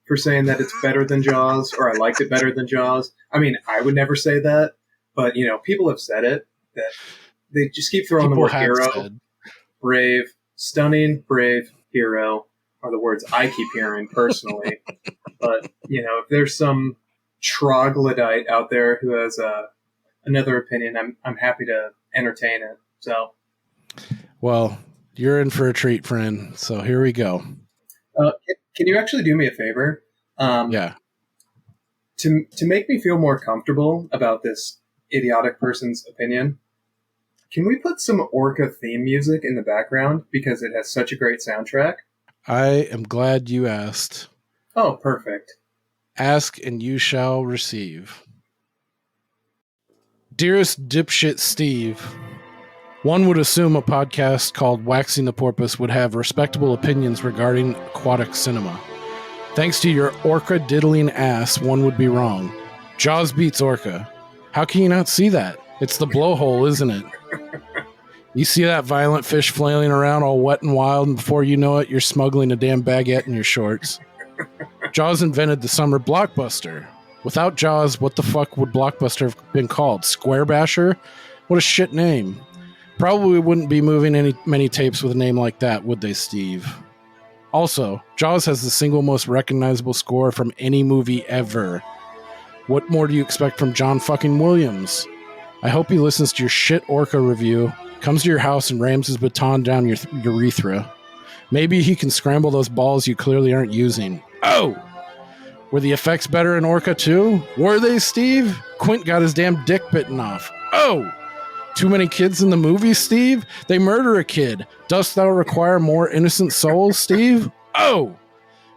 for saying that it's better than Jaws, or I liked it better than Jaws. I mean, I would never say that, but you know, people have said it, that they just keep throwing the word hero. Brave, stunning, brave, hero are the words I keep hearing personally. But, you know, if there's some troglodyte out there who has another opinion, I'm happy to entertain it. So, well, you're in for a treat, friend. So here we go. Can you actually do me a favor? Yeah. To make me feel more comfortable about this idiotic person's opinion, can we put some Orca theme music in the background because it has such a great soundtrack? I am glad you asked. Oh, perfect. Ask and you shall receive. Dearest dipshit Steve, one would assume a podcast called Waxing the Porpoise would have respectable opinions regarding aquatic cinema. Thanks to your Orca diddling ass, one would be wrong. Jaws beats Orca. How can you not see that? It's the blowhole, isn't it? You see that violent fish flailing around all wet and wild, and before you know it, you're smuggling a damn baguette in your shorts. Jaws invented the summer blockbuster. Without Jaws, what the fuck would Blockbuster have been called? Square Basher? What a shit name. Probably wouldn't be moving many tapes with a name like that, would they, Steve? Also, Jaws has the single most recognizable score from any movie ever. What more do you expect from John fucking Williams? I hope he listens to your shit Orca review, comes to your house and rams his baton down your urethra. Maybe he can scramble those balls you clearly aren't using. Oh! Were the effects better in Orca too? Were they, Steve? Quint got his damn dick bitten off. Oh! Too many kids in the movie, Steve? They murder a kid. Dost thou require more innocent souls, Steve? Oh!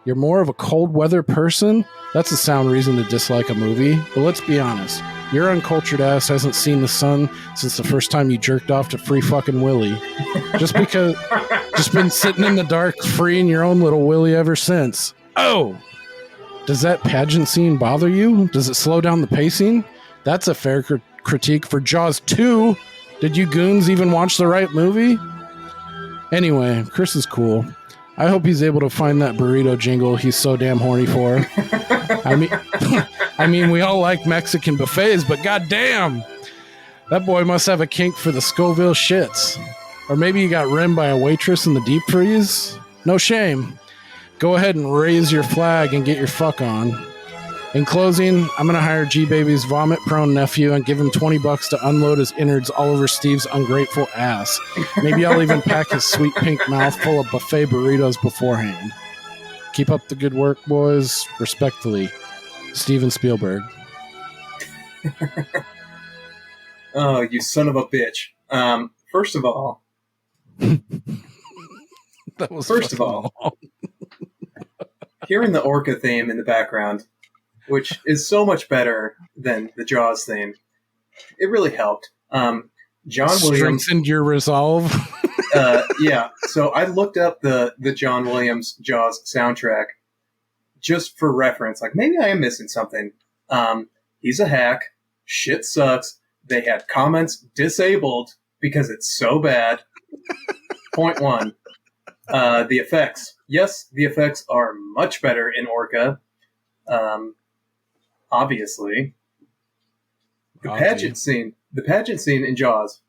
You're more of a cold weather person? That's a sound reason to dislike a movie. But let's be honest. Your uncultured ass hasn't seen the sun since the first time you jerked off to Free Fucking Willy. Just been sitting in the dark freeing your own little Willy ever since. Oh! Does that pageant scene bother you? Does it slow down the pacing? That's a fair critique for Jaws 2. Did you goons even watch the right movie? Anyway, Chris is cool. I hope he's able to find that burrito jingle he's so damn horny for. I mean, we all like Mexican buffets, but goddamn, that boy must have a kink for the Scoville shits. Or maybe he got rimmed by a waitress in the deep freeze. No shame. Go ahead and raise your flag and get your fuck on. In closing, I'm going to hire G-Baby's vomit-prone nephew and give him $20 to unload his innards all over Steve's ungrateful ass. Maybe I'll even pack his sweet pink mouth full of buffet burritos beforehand. Keep up the good work, boys. Respectfully, Steven Spielberg. Oh, you son of a bitch. First of all, hearing the Orca theme in the background, which is so much better than the Jaws theme, it really helped. John Williams strengthened your resolve. Yeah, so I looked up the John Williams Jaws soundtrack just for reference. Like, maybe I am missing something. He's a hack. Shit sucks. They had comments disabled because it's so bad. Point one. The effects. Yes, the effects are much better in Orca. Obviously. The pageant scene in Jaws.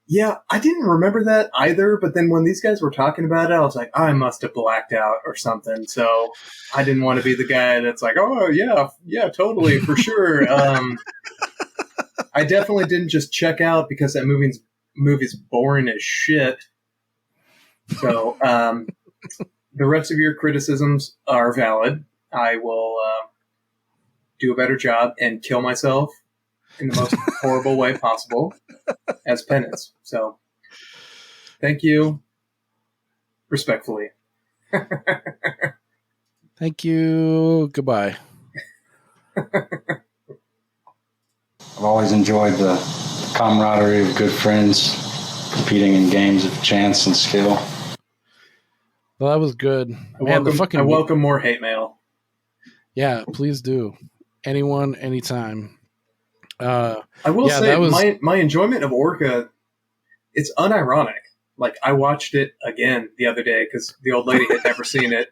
Yeah, I didn't remember that either, but then when these guys were talking about it, I was like, I must have blacked out or something. So I didn't want to be the guy that's like, oh, yeah, totally, for sure. I definitely didn't just check out because that movie's boring as shit. So the rest of your criticisms are valid. I will do a better job and kill myself in the most horrible way possible as penance. So, thank you. Respectfully. Thank you. Goodbye. I've always enjoyed the camaraderie of good friends competing in games of chance and skill. Well, that was good. I welcome more hate mail. Yeah, please do. Anyone, anytime. I will say my enjoyment of Orca, it's unironic. Like, I watched it again the other day because the old lady had never seen it.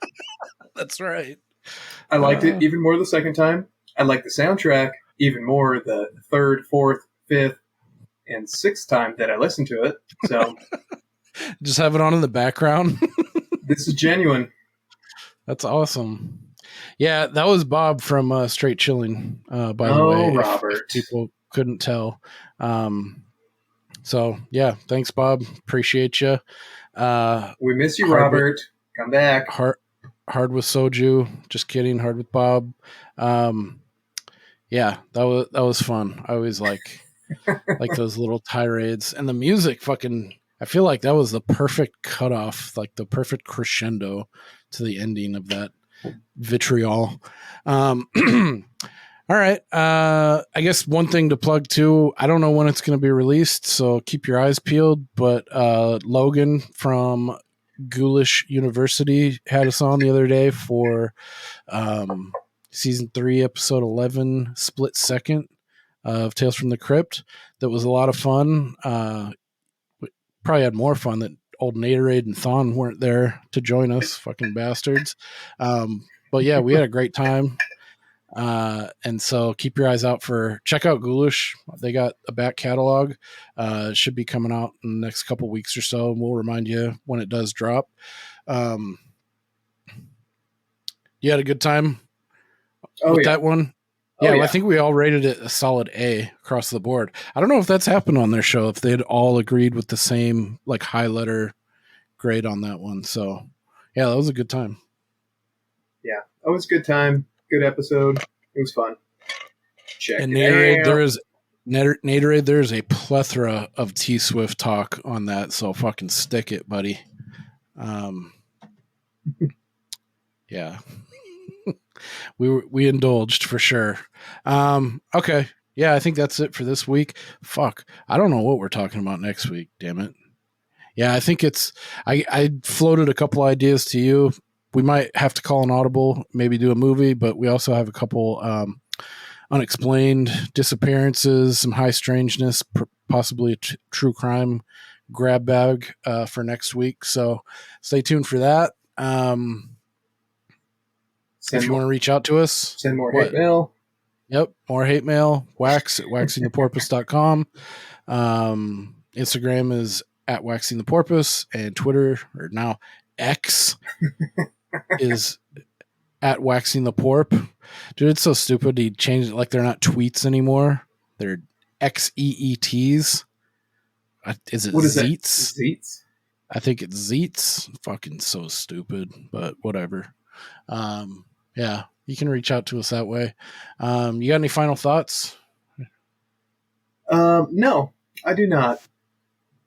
That's right. I liked it even more the second time. I liked the soundtrack even more the third, fourth, fifth, and sixth time that I listened to it. So just have it on in the background. This is genuine. That's awesome. Yeah, that was Bob from Straight Chilling, by the way. Oh, Robert. If people couldn't tell. So, yeah, thanks, Bob. Appreciate you. We miss you, Robert. Come back. Hard with Soju. Just kidding. Hard with Bob. Yeah, that was fun. I always like those little tirades. And the music I feel like that was the perfect cutoff, like the perfect crescendo to the ending of that vitriol. All right. I guess one thing to plug too, I don't know when it's going to be released, so keep your eyes peeled, but Logan from Ghoulish University had us on the other day for season 3, episode 11, split second of Tales from the Crypt. That was a lot of fun. Probably had more fun that old Naderade and Thon weren't there to join us, fucking bastards. But yeah, we had a great time. And so keep your eyes out check out Ghoulish. They got a back catalog. It should be coming out in the next couple weeks or so. And we'll remind you when it does drop. You had a good time with that one? Yeah, I think we all rated it a solid A across the board. I don't know if that's happened on their show, if they'd all agreed with the same like high letter grade on that one. So yeah, that was a good time. Yeah, it was a good time. Good episode. It was fun. Check and it out. Naderade, there's a plethora of T-Swift talk on that, so fucking stick it, buddy. Yeah. we indulged for sure. Okay. Yeah, I think that's it for this week. Fuck. I don't know what we're talking about next week, damn it. Yeah, I think I floated a couple ideas to you. We might have to call an audible, maybe do a movie, but we also have a couple unexplained disappearances, some high strangeness, possibly a true crime grab bag for next week. So stay tuned for that. If you want to reach out to us, send more hate mail. Yep, more hate mail. Wax at waxingtheporpoise.com. Instagram is at waxingtheporpoise, and Twitter, or now X, is at waxingtheporp. Dude, it's so stupid. He changed it like they're not tweets anymore. They're XEETs. Is it what is Zeets? That? Zeets? I think it's Zeets. Fucking so stupid, but whatever. Yeah, you can reach out to us that way. You got any final thoughts? No, I do not.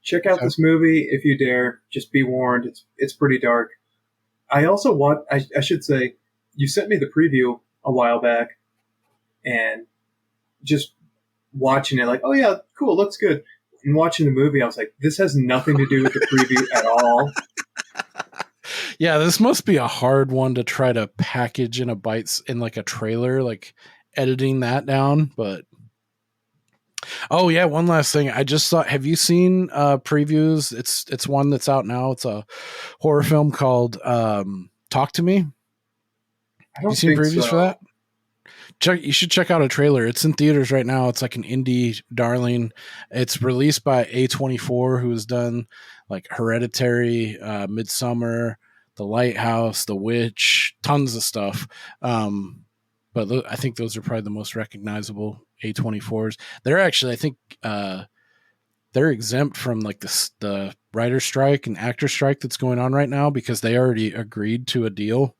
Check out this movie if you dare. Just be warned, it's pretty dark. I also want. I should say, you sent me the preview a while back, and just watching it, like, oh yeah, cool, looks good. And watching the movie, I was like, this has nothing to do with the preview at all. Yeah, this must be a hard one to try to package in like a trailer, like editing that down. But oh yeah, one last thing. I just saw. Have you seen previews? It's one that's out now. It's a horror film called Talk to Me. Have you seen previews for that? You should check out a trailer. It's in theaters right now. It's like an indie darling. It's released by A24, who has done like Hereditary, Midsummer, The Lighthouse, The Witch, tons of stuff. But I think those are probably the most recognizable A24s. They're actually, I think, they're exempt from like the writer strike and actor strike that's going on right now, because they already agreed to a deal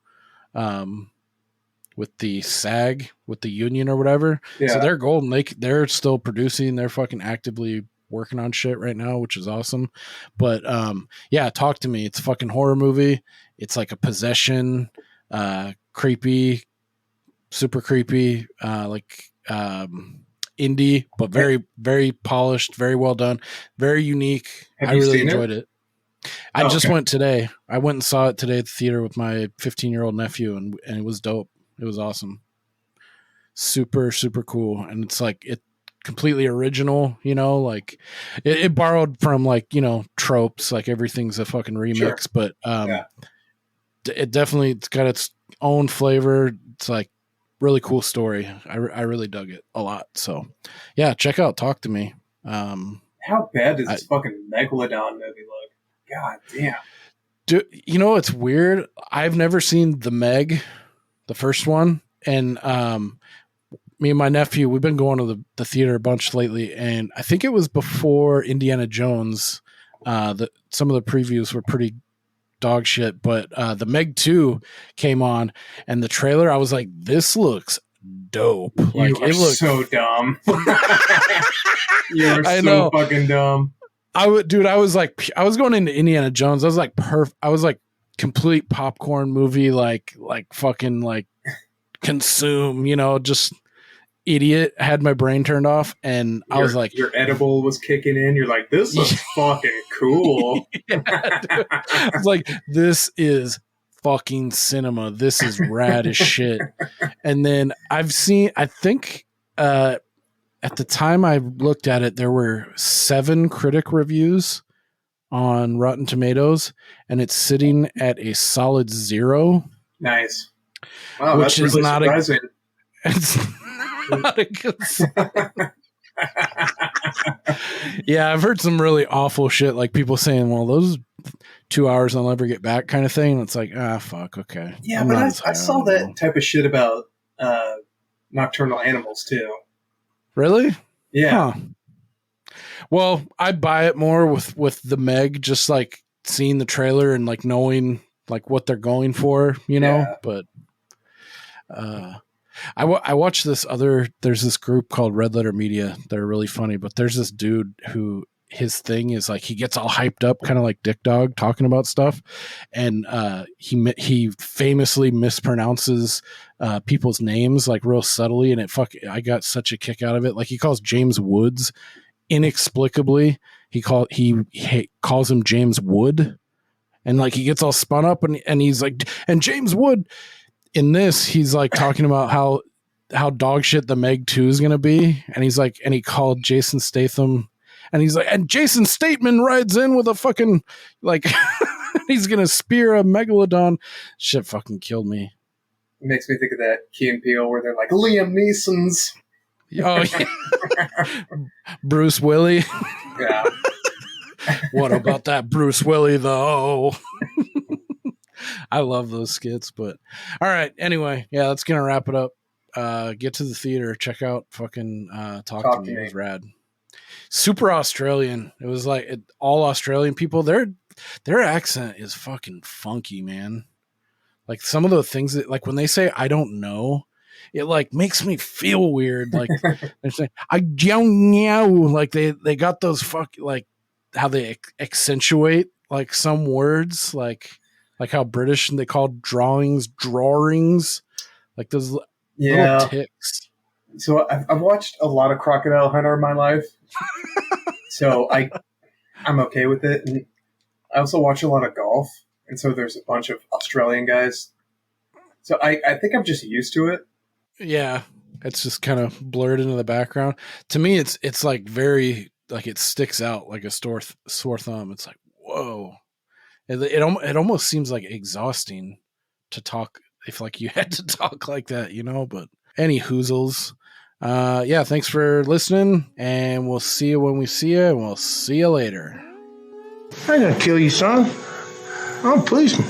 with the SAG, with the union or whatever. Yeah. So they're golden. They're still producing. They're fucking actively working on shit right now, which is awesome. But yeah, Talk to Me. It's a fucking horror movie. It's like a possession, creepy, super creepy, like indie, but very, very polished, very well done, very unique. I really enjoyed it. I just went today. I went and saw it today at the theater with my 15-year-old nephew, and it was dope. It was awesome. Super, super cool. And it's like, it completely original, like it borrowed from like, tropes, like everything's a fucking remix, sure. But it definitely, it's got its own flavor. It's like really cool story. I really dug it a lot. So yeah, check out Talk to Me. How bad does this fucking Megalodon movie look? God damn. Dude, it's weird. I've never seen The Meg, the first one. And me and my nephew, we've been going to the theater a bunch lately. And I think it was before Indiana Jones. Some of the previews were pretty dog shit. But The Meg 2 came on. And the trailer, I was like, this looks dope. Like, it looks so dumb. You're so fucking dumb. I was going into Indiana Jones. I was like, I was like complete popcorn movie, like fucking like consume, just idiot. I had my brain turned off, and I was like, your edible was kicking in. You're like, this is fucking cool. I was like, this is fucking cinema. This is rad as shit. And then I think at the time I looked at it, there were 7 critic reviews on Rotten Tomatoes, and it's sitting at a solid 0. Nice. Wow, which that's really surprising. It's not a good Yeah, I've heard some really awful shit, like people saying, well, those 2 hours I'll never get back kind of thing. And it's like, fuck, okay. Yeah, but I saw that type of shit about Nocturnal Animals too. Really? Yeah. Huh. Well, I buy it more with the Meg, just like seeing the trailer and like knowing like what they're going for, you know. Yeah. But I watched there's this group called Red Letter Media. They're really funny, but there's this dude who his thing is like he gets all hyped up, kind of like Dick Dog, talking about stuff, and he famously mispronounces people's names like real subtly, and I got such a kick out of it. Like he calls James Woods inexplicably. He calls him James Wood, and like he gets all spun up, and he's like, and James Wood. In this, he's like talking about how dog shit the Meg 2 is gonna be, and he's like, and he called Jason Statham, and he's like, and Jason Statham rides in with a fucking like, he's gonna spear a megalodon. Shit, fucking killed me. It makes me think of that Key and Peele where they're like Liam Neeson's. Oh, yeah. Bruce Willie. Yeah. What about that Bruce Willie though? I love those skits, but all right. Anyway, yeah, that's gonna wrap it up. Get to the theater, check out fucking Talk to Me. It was rad. Super Australian. It was like all Australian people. Their accent is fucking funky, man. Like some of the things that, like when they say "I don't know," it like makes me feel weird. Like they're saying "I don't know," like they got those like how they accentuate like some words like how British and they call drawings, like those little ticks. So I've watched a lot of Crocodile Hunter in my life, so I'm okay with it. And I also watch a lot of golf, and so there's a bunch of Australian guys. So I think I'm just used to it. Yeah, it's just kind of blurred into the background. To me, it's like very like it sticks out like a sore thumb. It's like whoa. It almost seems like exhausting to talk if like you had to talk like that, you know, but any hoozles. Yeah, thanks for listening, and we'll see you when we see you, and we'll see you later. I ain't gonna kill you, son. I'm a policeman.